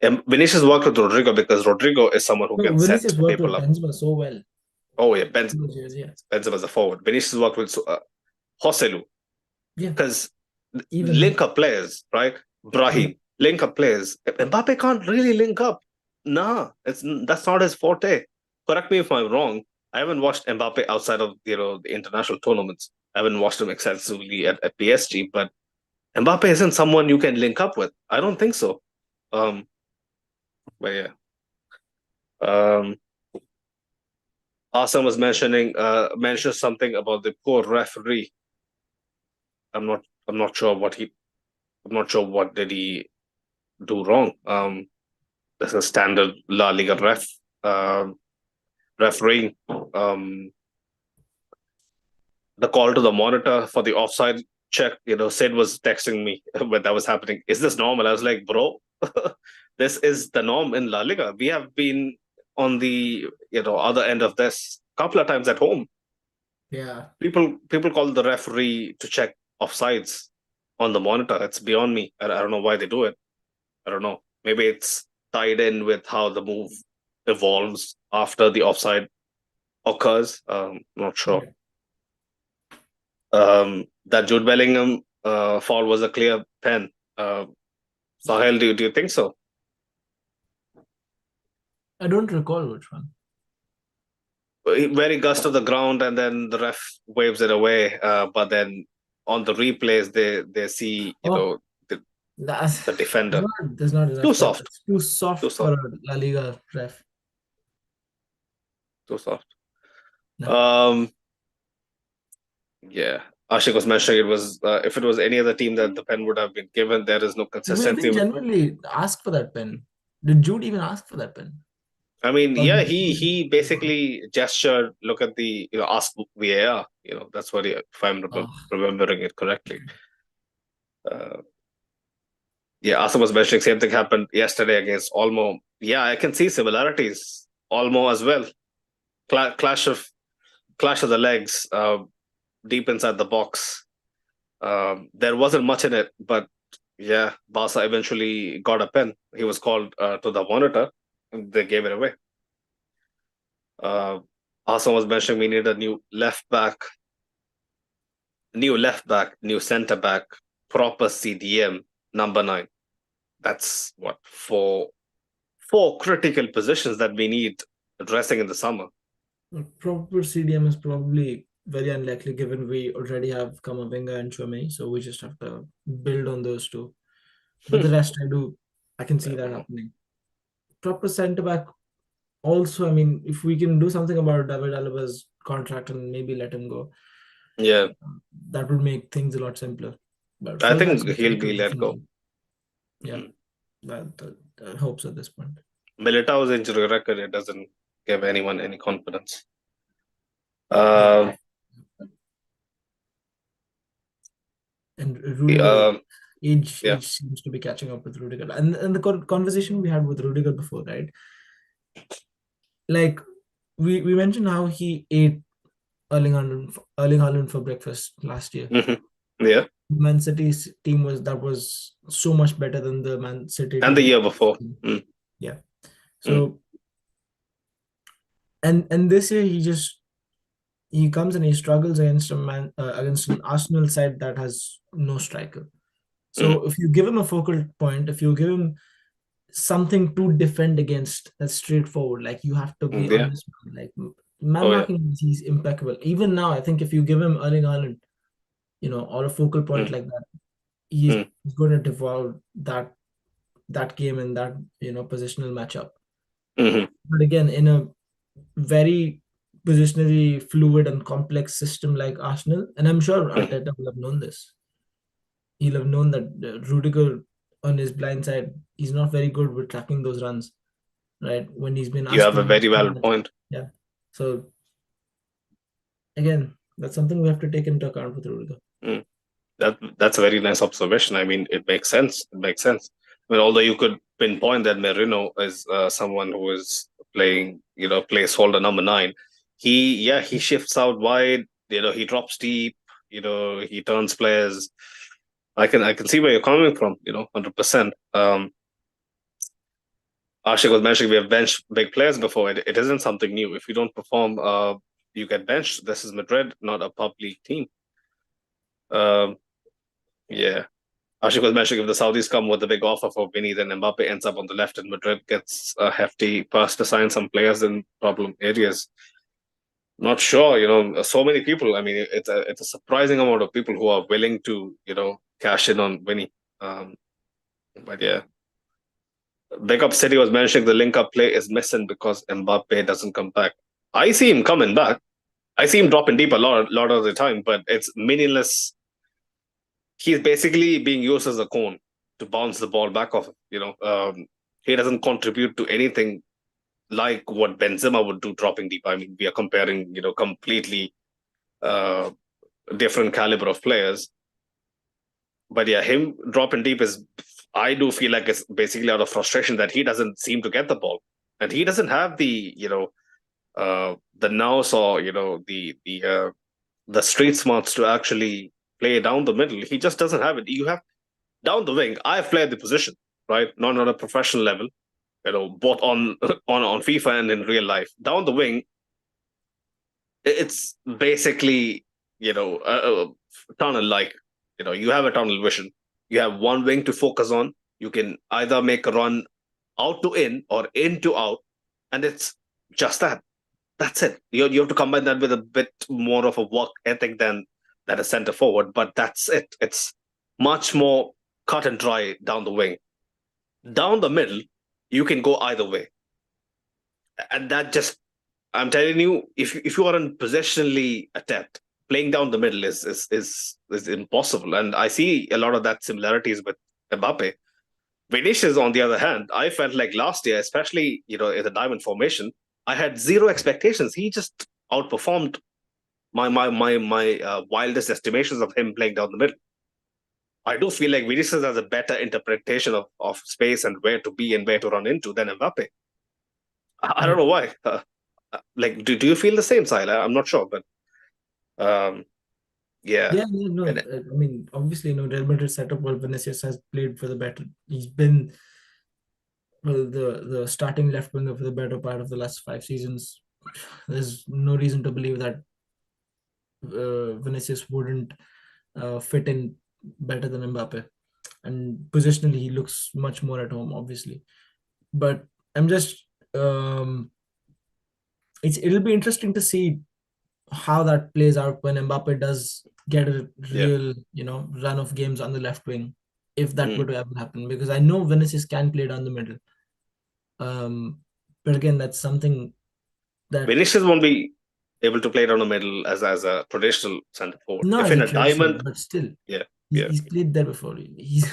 And Vinicius worked with Rodrigo because Rodrigo is someone who No, can set Vinicius worked with people up. Benzema so well. Oh yeah, Benzema. Those years, yeah, Benzema's a forward. Vinicius worked with Joselu yeah. because Even him. link up players, right? Yeah. Brahim, link up players. Mbappe can't really link up. Nah, that's not his forte. Correct me if I'm wrong. I haven't watched Mbappe outside of the international tournaments. I haven't watched him extensively at PSG, but Mbappe isn't someone you can link up with. I don't think so. But yeah. Hassan was mentioned something about the poor referee. I'm not sure what did he do wrong. This is standard La Liga refereeing. The call to the monitor for the offside check, Sid was texting me when that was happening. Is this normal? I was like, bro, this is the norm in La Liga. We have been on the other end of this a couple of times at home. Yeah. People call the referee to check offsides on the monitor. It's beyond me. I don't know why they do it. I don't know. Maybe it's tied in with how the move evolves after the offside occurs. Not sure. Yeah. That Jude Bellingham foul was a clear pen. Sahel, do you think so? I don't recall which one. Very gust of the ground, and then the ref waves it away. But then on the replays, they see Oh, the, that's the defender there's not too enough time. soft, It's too too soft for soft, a La Liga ref. too soft. No. Um, yeah. Ashik was mentioning it was if it was any other team that the pen would have been given. There is no We consistency. didn't genuinely ask for that pen. Did Jude even ask for that pen? I mean, Or yeah, did he basically gestured, look at the, ask VAR. That's what if I'm oh, remembering it correctly. Uh, yeah, Asa was mentioning same thing happened yesterday against Olmo. Yeah, I can see similarities. Olmo as well. Clash of the legs, deep inside the box. There wasn't much in it, but yeah, Barca eventually got a pen. He was called to the monitor, and they gave it away. Hassan was mentioning we need a new left back, new centre back, proper CDM, number 9. That's what four critical positions that we need addressing in the summer. a proper CDM is probably very unlikely given we already have Kamavinga and Chouameni, so we just have to build on those two. But the rest, I can see that happening. Proper centre back. Also, I mean, if we can do something about David Alaba's contract and maybe let him go, Yeah, that would make things a lot simpler. But I full back think he'll striker, be let go. definitely. Yeah, Mm. that hopes at this point. Militao's injury record, it doesn't give anyone any confidence. Yeah. Um, And Rudiger, um, yeah. age seems to be catching up with Rudiger. And the conversation we had with Rudiger before, right? Like we mentioned how he ate Erling Haaland for breakfast last year. Hmm. Yeah. Man City's team was so much better than the Man City And the team. year before. Mm. Yeah. Mm. So and this year he comes and he struggles against against an Arsenal side that has no striker. Mm. So if you give him a focal point, if you give him something to defend against, that's straightforward. Like you have to be Mm. on Yeah. this man. Like man Oh yeah. marking, he's impeccable. Even now, I think if you give him Erling Haaland, or a focal point Mm. like that, he's Mm. going to devour that game and that positional matchup. Hmm. But again, in a very positionally fluid and complex system like Arsenal, and I'm sure Hmm. Arteta will have known this. He'll have known that Rudiger on his blind side, he's not very good with tracking those runs, right? When he's been You asked have to a do very valid that. point. Yeah. So again, that's something we have to take into account with Rudiger. Mm. That's a very nice observation. I mean, it makes sense. It makes sense. I mean, although you could pinpoint that Merino is someone who is playing, placeholder number 9. He shifts out wide. He drops deep. He turns players. I can see where you're coming from. 100%. Ashik was mentioning we have benched big players before. It isn't something new. If you don't perform, you get benched. This is Madrid, not a pub league team. Um, yeah. Ashik was mentioning if the Saudis come with a big offer for Vinny, then Mbappe ends up on the left and Madrid gets a hefty purse to sign some players in problem areas. Not sure, so many people. I mean, it's a surprising amount of people who are willing to, cash in on Vinny. But yeah. Big Up City was mentioning the link up play is missing because Mbappe doesn't come back. I see him coming back. I see him dropping deep a lot of the time, but it's meaningless. He's basically being used as a cone to bounce the ball back off. He doesn't contribute to anything like what Benzema would do dropping deep. I mean, we are comparing, completely uh, different caliber of players. But yeah, him dropping deep is, I do feel like it's basically out of frustration that he doesn't seem to get the ball, and he doesn't have the nous or the street smarts to actually play down the middle. He just doesn't have it. You have down the wing. I've played the position, right? Not on a professional level, both on on FIFA and in real life. Down the wing, it's basically tunnel like. You have a tunnel vision. You have one wing to focus on. You can either make a run out to in or in to out, and it's just that. That's it. You have to combine that with a bit more of a work ethic than a center forward, but that's it. It's much more cut and dry down the wing. Down the middle, you can go either way, and that just, I'm telling you, if you are in positionally attacked, playing down the middle is impossible. And I see a lot of that similarities with Mbappe. Vinicius, on the other hand, I felt like last year, especially in the diamond formation, I had zero expectations. He just outperformed my wildest estimations of him playing down the middle. I do feel like Vinicius has a better interpretation of space and where to be and where to run into than Mbappe. I don't know why. Like, do you feel the same, Sile? I'm not sure, but yeah. Yeah, no. And, I mean, obviously, Real Madrid setup, while Vinicius has played for the better. He's been, well, the starting left winger for the better part of the last 5 seasons. There's no reason to believe that Vinicius wouldn't fit in better than Mbappe. And positionally, he looks much more at home, obviously. But I'm just, it'll be interesting to see how that plays out when Mbappe does get a yeah. real, run of games on the left wing, if that were Mm. to ever happen. Because I know Vinicius can play down the middle. But again, that's something that, Vinicius won't be able to play down the middle as a traditional center forward. not If as in a a traditional, diamond, but still, yeah, he's, yeah. he's played there before. He's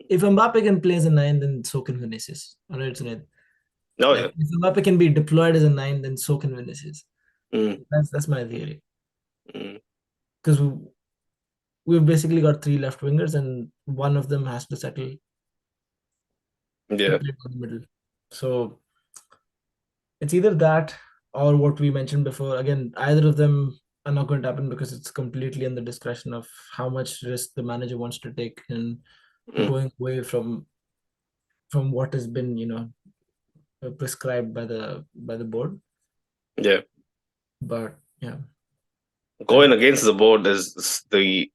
If Mbappe can play as a nine, then so can Vinicius. All right, Sunil. Oh yeah. Like if Mbappe can be deployed as a nine, then so can Vinicius. Mm, That's my theory. mm, Because we've basically got three left wingers, and one of them has to settle to yeah, play in the middle. So it's either that or what we mentioned before. Again, either of them are not going to happen because it's completely in the discretion of how much risk the manager wants to take in mm, going away from what has been, prescribed by the board. yeah. But yeah, Going against the board is the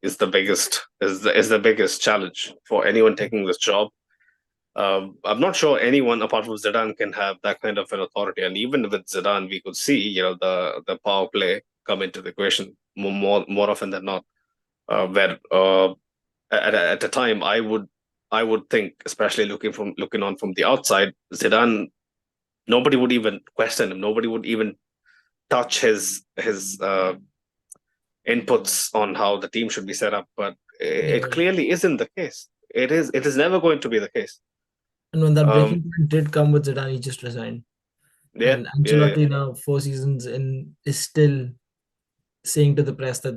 biggest challenge for anyone taking this job. I'm not sure anyone apart from Zidane can have that kind of an authority. And even with Zidane, we could see the power play come into the equation more often than not. Where at the time, I would think, especially looking on from the outside, Zidane, nobody would even question him. Nobody would even touch his inputs on how the team should be set up. But it yeah. clearly isn't the case. It is never going to be the case. And when that Um, breaking point did come with Zidane, he just resigned. yeah, And yeah, yeah. Ancelotti now 4 seasons in is still saying to the press that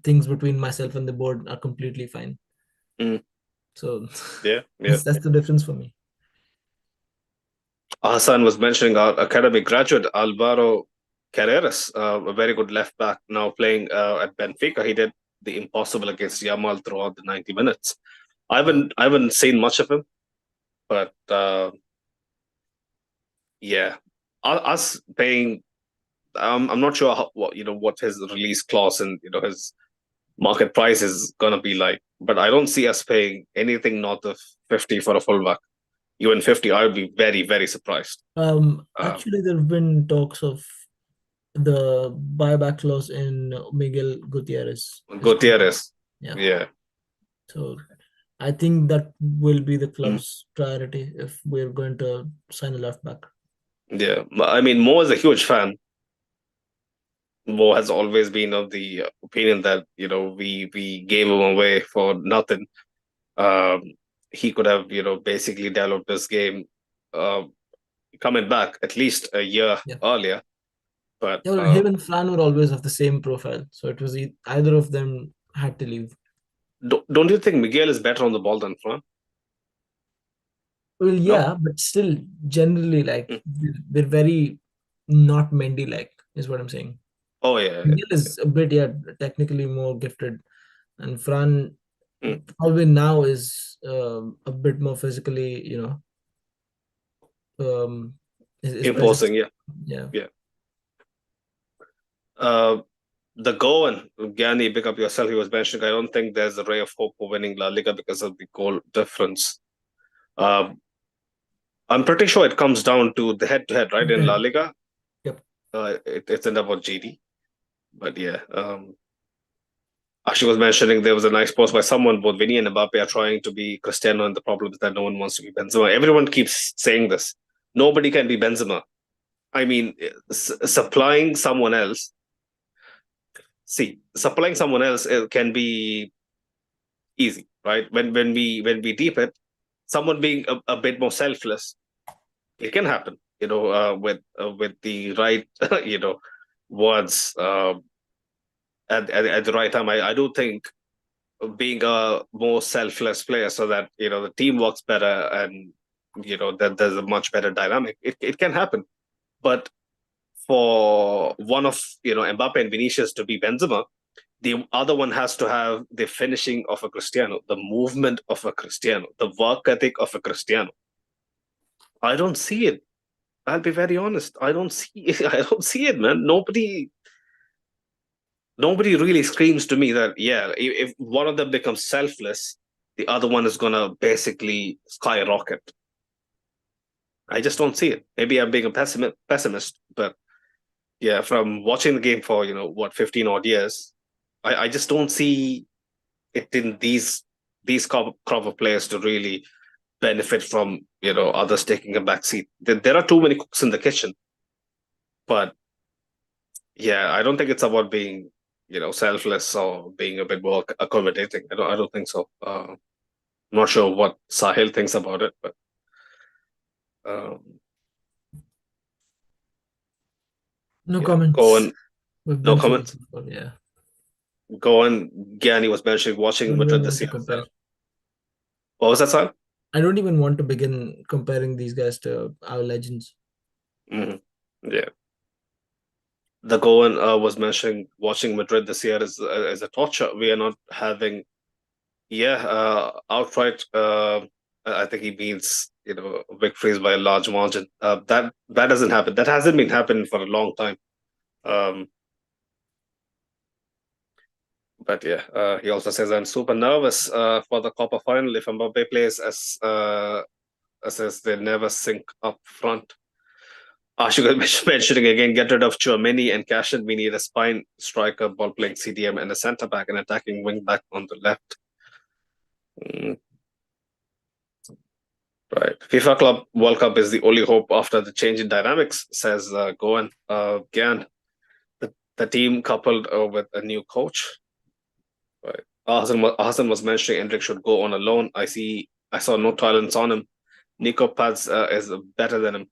things between myself and the board are completely fine. Mm, So yeah, yeah. that's the difference for me. Hassan was mentioning our academic graduate Alvaro Carreras, a very good left back, now playing at Benfica. He did the impossible against Yamal throughout the 90 minutes. Wow. I haven't seen much of him, but yeah, us paying. I'm not sure what his release clause and his market price is gonna be like, but I don't see us paying anything north of 50 for a fullback. Even 50, I would be very, very surprised. Actually, there have been talks of the buyback clause in Miguel Gutierrez. Gutierrez, Yeah. yeah. So I think that will be the club's priority if we're going to sign a left back. Yeah, I mean, Mo is a huge fan. Mo has always been of the opinion that we gave him away for nothing. Um, he could have basically developed this game, uh, coming back at least a year Yeah. earlier. But Yeah, well, him and Fran were always of the same profile, so it was either of them had to leave. don't you think Miguel is better on the ball than Fran? Well, No. yeah, but still, generally, like Mm. they're very not Mendy-like, is what I'm saying. Oh yeah, yeah, Miguel is a bit, yeah, technically more gifted, and Fran yeah. Mm. probably now is a bit more physically, his presence. Imposing. Yeah, Yeah, yeah. Uh, the goal and Gianni, pick up yourself. He was mentioning. I don't think there's a ray of hope for winning La Liga because of the goal difference. Um, I'm pretty sure it comes down to the head-to-head, right? In La okay. Liga, Yep. it's about GD. But yeah, Ashi was mentioning there was a nice post by someone. Both Vinny and Mbappe are trying to be Cristiano, and the problem is that no one wants to be Benzema. Everyone keeps saying this. Nobody can be Benzema. I mean, supplying someone else. See, supplying someone else can be easy, right? When we deep it, someone being a bit more selfless, it can happen. With the right, words, at the right time. I do think being a more selfless player so that the team works better, and that there's a much better dynamic. It can happen, but for one of Mbappe and Vinicius to be Benzema, the other one has to have the finishing of a Cristiano, the movement of a Cristiano, the work ethic of a Cristiano. I don't see it. I'll be very honest. I don't see it. I don't see it, man. Nobody really screams to me that, yeah, if one of them becomes selfless, the other one is gonna basically skyrocket. I just don't see it. Maybe I'm being a pessimist, but yeah, from watching the game for 15 odd years, I just don't see it in these crop of players to really benefit from others taking a back seat. There are too many cooks in the kitchen, but yeah, I don't think it's about being selfless or being a bit more accommodating. I don't think so. Not sure what Sahil thinks about it, but um, No yeah, go comments. on. We've No been through this comments. before. Yeah, Go on. Gianni was mentioning I watching don't even Madrid this want to year. compare. What was that, Sahil? I don't even want to begin comparing these guys to our legends. Hmm. Yeah, the Goan was mentioning watching Madrid this year is a torture. We are not having, yeah, outright. I think he means victories by a large margin. That doesn't happen. That hasn't been happening for a long time. Um, but yeah, he also says I'm super nervous for the Copa final if Mbappe plays as they never sync up front. Ashuka mentioning again, get rid of Chouameni and cash in. We need a spine striker, ball playing CDM, and a centre back and attacking wing back on the left. Mm, right. FIFA Club World Cup is the only hope after the change in dynamics, says Goan. Gyan, the team coupled with a new coach. Right. Hassan was mentioning Hendrik should go on a loan. I saw no talents on him. Nico Paz is better than him.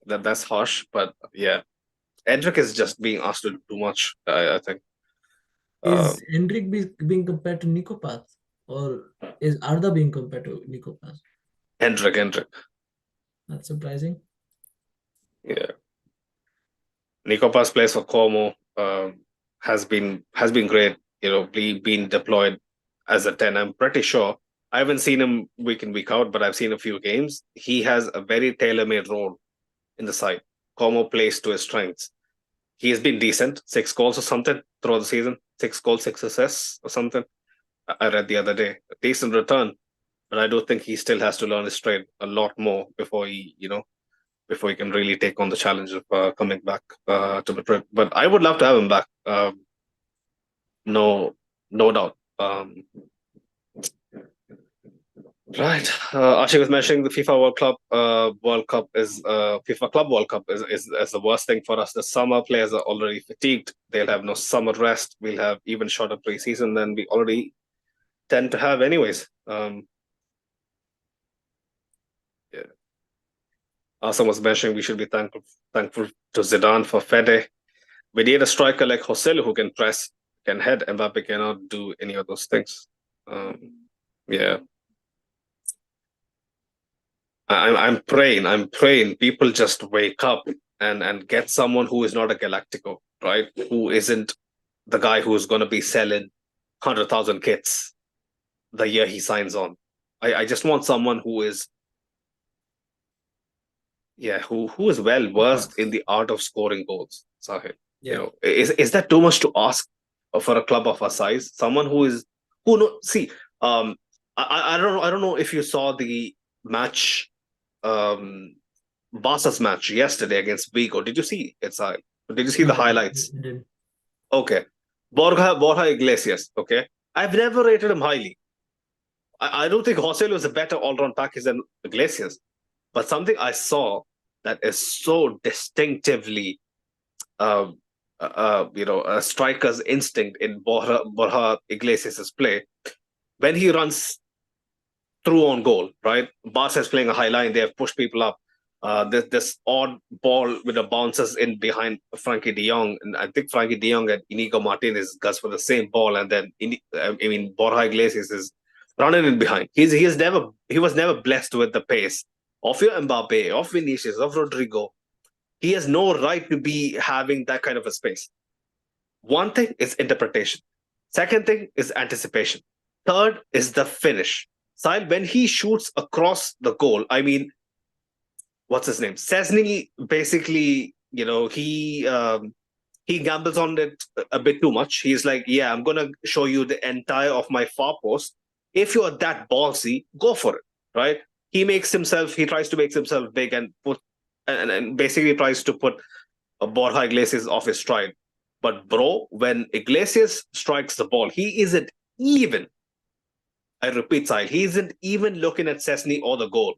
That's harsh, but yeah, Hendrik is just being asked to do too much. I think. Is Um, Hendrik being compared to Nico Paz, or is Arda being compared to Nico Paz? Hendrik. That's surprising. Yeah, Nico Paz plays for Como. Has been great. Being deployed as a 10. I'm pretty sure. I haven't seen him week in week out, but I've seen a few games. He has a very tailor-made role in the side. Como plays to his strengths. He has been decent, 6 goals or something throughout the season. 6 goals, 6 assists or something. I read the other day. A decent return, but I do think he still has to learn his trade a lot more before he can really take on the challenge of coming back to Madrid. But I would love to have him back. No, no doubt. Right. Ashik was mentioning the FIFA World Cup is FIFA Club World Cup is the worst thing for us. The summer players are already fatigued. They'll have no summer rest. We'll have even shorter preseason than we already tend to have anyways. Yeah. Awesome was mentioning we should be thankful to Zidane for FEDE. We need a striker like Joselu who can press, can head. Mbappe cannot do any of those things. Yeah. I'm praying people just wake up and get someone who is not a Galactico, right? Who isn't the guy who's going to be selling 100,000 kits the year he signs on. I just want someone who is, yeah, who is well versed in the art of scoring goals, Sahib. You Yeah. know, is that too much to ask for a club of our size? Someone who is who know see, I don't know if you saw the match, um Barca's match yesterday against Vigo. Did you see it, Sahib? Did you see the No, highlights? it didn't. Okay. Borja Iglesias, okay? I've never rated him highly. I don't think Joselu is a better all-round package than Iglesias. But something I saw that is so distinctively, uh, a striker's instinct in Borja Iglesias' play. When he runs through on goal, right? Barca is playing a high line. They have pushed people up. This odd ball with the bounces in behind Frankie De Jong, and I think Frankie De Jong and Inigo Martinez goes for the same ball, and then Borja Iglesias is running in behind. He was never blessed with the pace of your Mbappe, of Vinicius, of Rodrigo. He has no right to be having that kind of a space. One thing is interpretation. Second thing is anticipation. Third is the finish. Sahil, when he shoots across the goal, I mean, what's his name? Cesny basically, he gambles on it a bit too much. He's like, yeah, I'm gonna show you the entire of my far post. If you're that ballsy, go for it, right? He tries to make himself big and and basically tries to put a Borja Iglesias off his stride. But bro, when Iglesias strikes the ball, he isn't even. I repeat, Sahil, he isn't even looking at Cesny or the goal.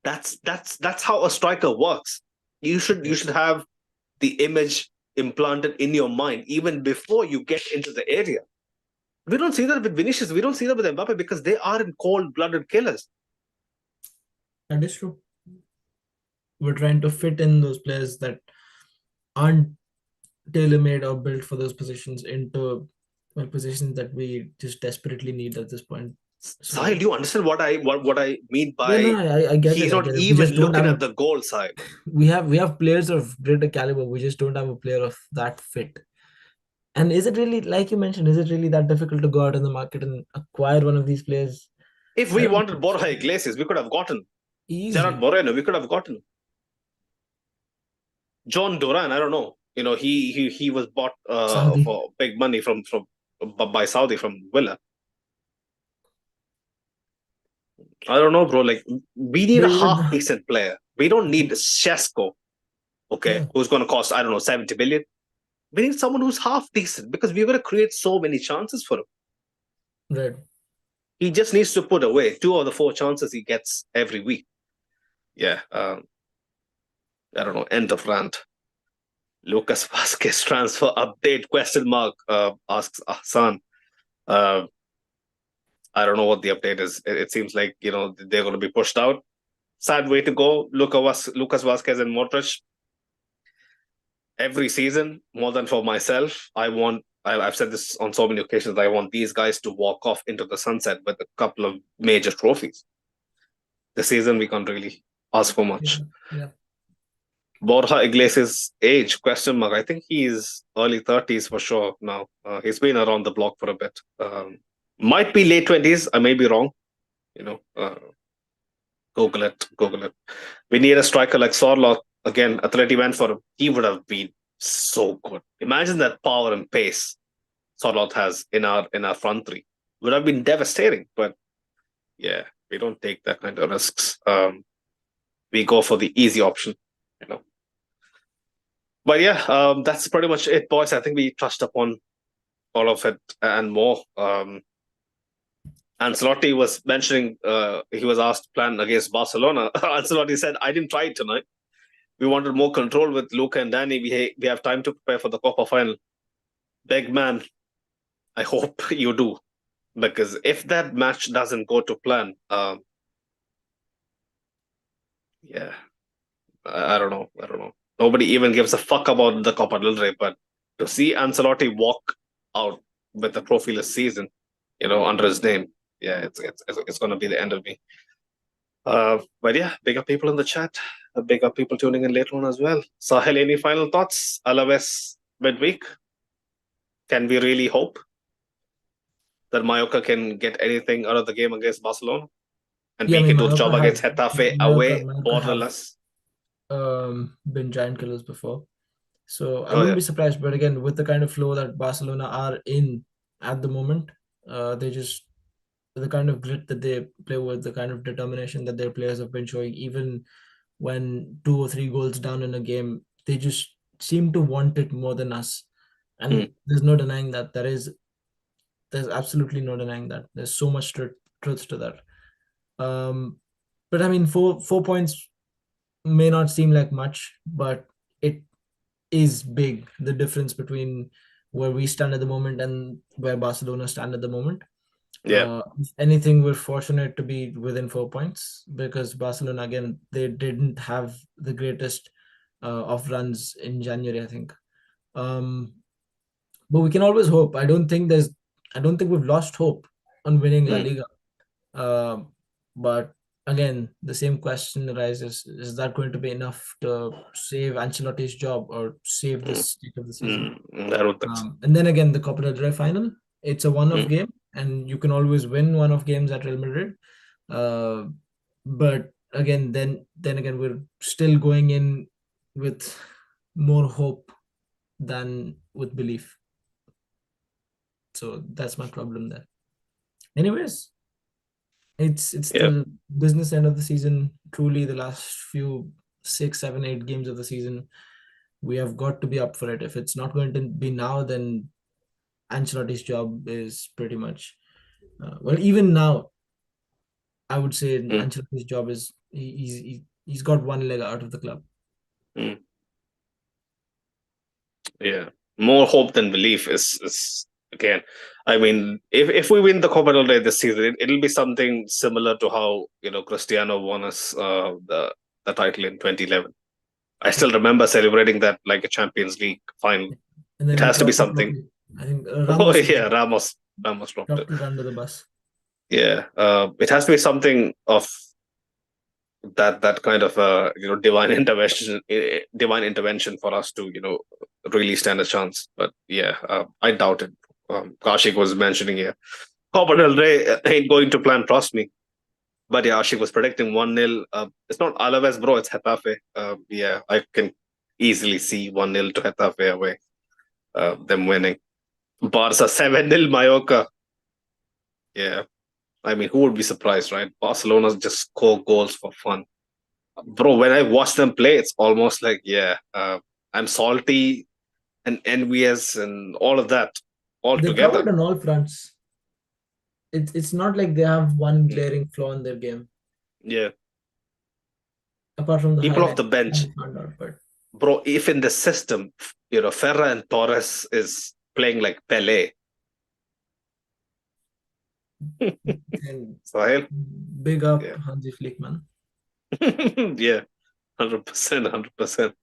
That's how a striker works. You should have the image implanted in your mind even before you get into the area. We don't see that with Vinicius. We don't see that with Mbappe because they aren't cold-blooded killers. That is true. We're trying to fit in those players that aren't tailor-made or built for those positions into positions that we just desperately need at this point. Sahil, So do you understand what I mean yeah, no, by I get he's it. I not get it. We even just don't looking have at a the goal, Sahil? we have players of greater caliber. We just don't have a player of that fit. And is it really, like you mentioned, is it really that difficult to go out in the market and acquire one of these players? If I we don't wanted think so. Borja Iglesias, we could have gotten Gerard Easily. Moreno. We could have gotten John Duran. I don't know. He was bought Saudi. for big money from by Saudi from Villa. I don't know, bro. Like we need But a even half decent player. We don't need Shesko, okay, yeah, who's going to cost I don't know 70 billion. We need someone who's half decent because we're going to create so many chances for him. right. He just needs to put away 2 or 4 chances he gets every week. Yeah, I don't know. End of rant. Lucas Vasquez transfer update question mark asks Ahsan. Uh, I don't know what the update is. It seems like they're going to be pushed out. Sad way to go. Lucas Vasquez and Modric. Every season, more than for myself, I've said this on so many occasions. I want these guys to walk off into the sunset with a couple of major trophies. The season we can't really ask for Yeah, much. yeah. Borja Iglesias' age question mark. I think he's early 30s for sure now. He's been around the block for a bit. Might be late 20s. I may be wrong. You know, uh, Google it. Google it. We need a striker like Sorloth. Again, Atleti went for him. He would have been so good. Imagine that power and pace Sorloth has in our front three. Would have been devastating. But yeah, we don't take that kind of risks. We go for the easy option. You know. But yeah, that's pretty much it, boys. I think we touched upon all of it and more. Ancelotti was mentioning, he was asked to plan against Barcelona. Ancelotti said, I didn't try it tonight. We wanted more control with Luca and Danny. We have time to prepare for the Copa final. Big man, I hope you do. Because if that match doesn't go to plan, yeah, I don't know. I don't know. Nobody even gives a fuck about the Copa del Rey, but to see Ancelotti walk out with a trophyless season, under his name, yeah, it's going to be the end of me. But yeah, bigger people in the chat, bigger people tuning in later on as well. Sahel, any final thoughts? Alaves midweek. Can we really hope that Mallorca can get anything out of the game against Barcelona? And Yeah, I we mean, can do the job against Getafe away, Mallorca have borderless. been giant killers before. So I Oh wouldn't yeah. be surprised, but again, with the kind of flow that Barcelona are in at the moment, they just the kind of grit that they play with, the kind of determination that their players have been showing, even when 2 or 3 goals down in a game, they just seem to want it more than us. And there's no denying that. There's absolutely no denying that. There's so much truth to that. But I mean, 4 points may not seem like much, but it is big, the difference between where we stand at the moment and where Barcelona stand at the moment. Yeah. If anything, we're fortunate to be within 4 points because Barcelona, again, they didn't have the greatest of runs in January, I think. But we can always hope. I don't think we've lost hope on winning La Liga. But again, the same question arises: is that going to be enough to save Ancelotti's job or save the state of the season? I don't think so. And then again, the Copa del Rey final, it's a one-off game, and you can always win one-off games at Real Madrid. But again, then again, we're still going in with more hope than with belief. So that's my problem there. Anyways, it's the business end of the season. Truly, the last few 6, 7, 8 games of the season, we have got to be up for it. If it's not going to be now, then Ancelotti's job is pretty much well. Even now, I would say Ancelotti's job is he's got one leg out of the club. Yeah, more hope than belief is again. I mean, if we win the Copa del Rey this season, it'll be something similar to how Cristiano won us the title in 2011. I still remember celebrating that like a Champions League final. And then it has to be something. I think Oh yeah, Ramos dropped it under the bus. Yeah, it has to be something of that kind of divine intervention for us to really stand a chance. But yeah, I doubt it. Kashik was mentioning here, Copa del Rey ain't going to plan. Trust me. But yeah, Ashik was predicting 1-0. It's not Alaves, bro. It's Getafe. Yeah, I can easily see 1-0 to Getafe away. Them winning. Barca 7-0 Mallorca. Yeah. I mean, who would be surprised, right? Barcelona just score goals for fun. Bro, when I watch them play, it's almost like, I'm salty and envious and all of that all They're together. covered on all fronts. It's not like they have one glaring flaw in their game. Yeah. Apart from the people off the bench. But bro, if in the system, Ferra and Torres is playing like Pele. Sahil? Big up Hansi Flick, man. Yeah, 100%.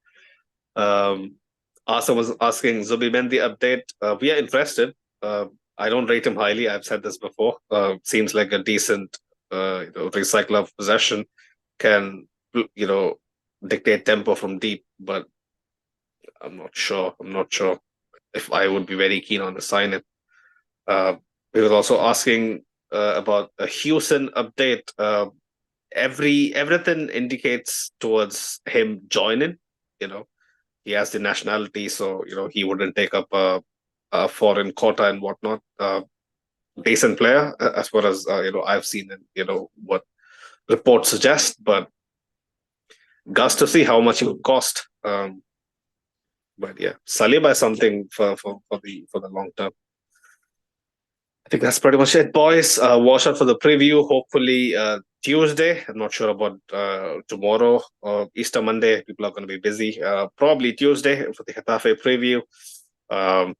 Asa was asking Zubimendi update. We are interested. I don't rate him highly. I've said this before. Seems like a decent recycler of possession, can dictate tempo from deep, but I'm not sure if I would be very keen on the sign it. He was also asking about a Houston update. Everything indicates towards him joining. He has the nationality, so he wouldn't take up a foreign quota and whatnot. Decent player, as far as I've seen, and what reports suggest. But Gus to see how much it would cost. But yeah, Saliba is something for the long term. think that's pretty much it, boys. Watch out for the preview. Hopefully, Tuesday. I'm not sure about tomorrow or Easter Monday. People are going to be busy. Probably Tuesday for the Getafe preview. Um,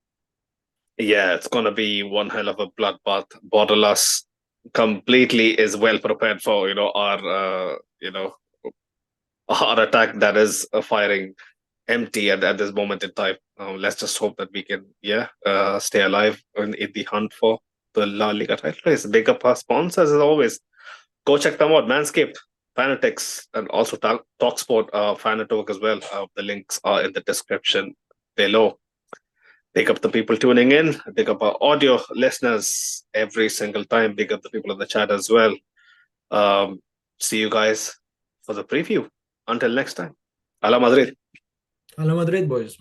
yeah, it's going to be one hell of a bloodbath. Borderless completely is well prepared for our attack that is firing empty at this moment in time. Let's just hope that we can, stay alive in the hunt for the La Liga title race. Big up our sponsors as always. Go check them out, Manscaped, Fanatics, and also Talksport Fan Network as well. The links are in the description below. Big up the people tuning in. Big up our audio listeners every single time. Big up the people in the chat as well. See you guys for the preview. Until next time. Hala Madrid. Hala Madrid, boys.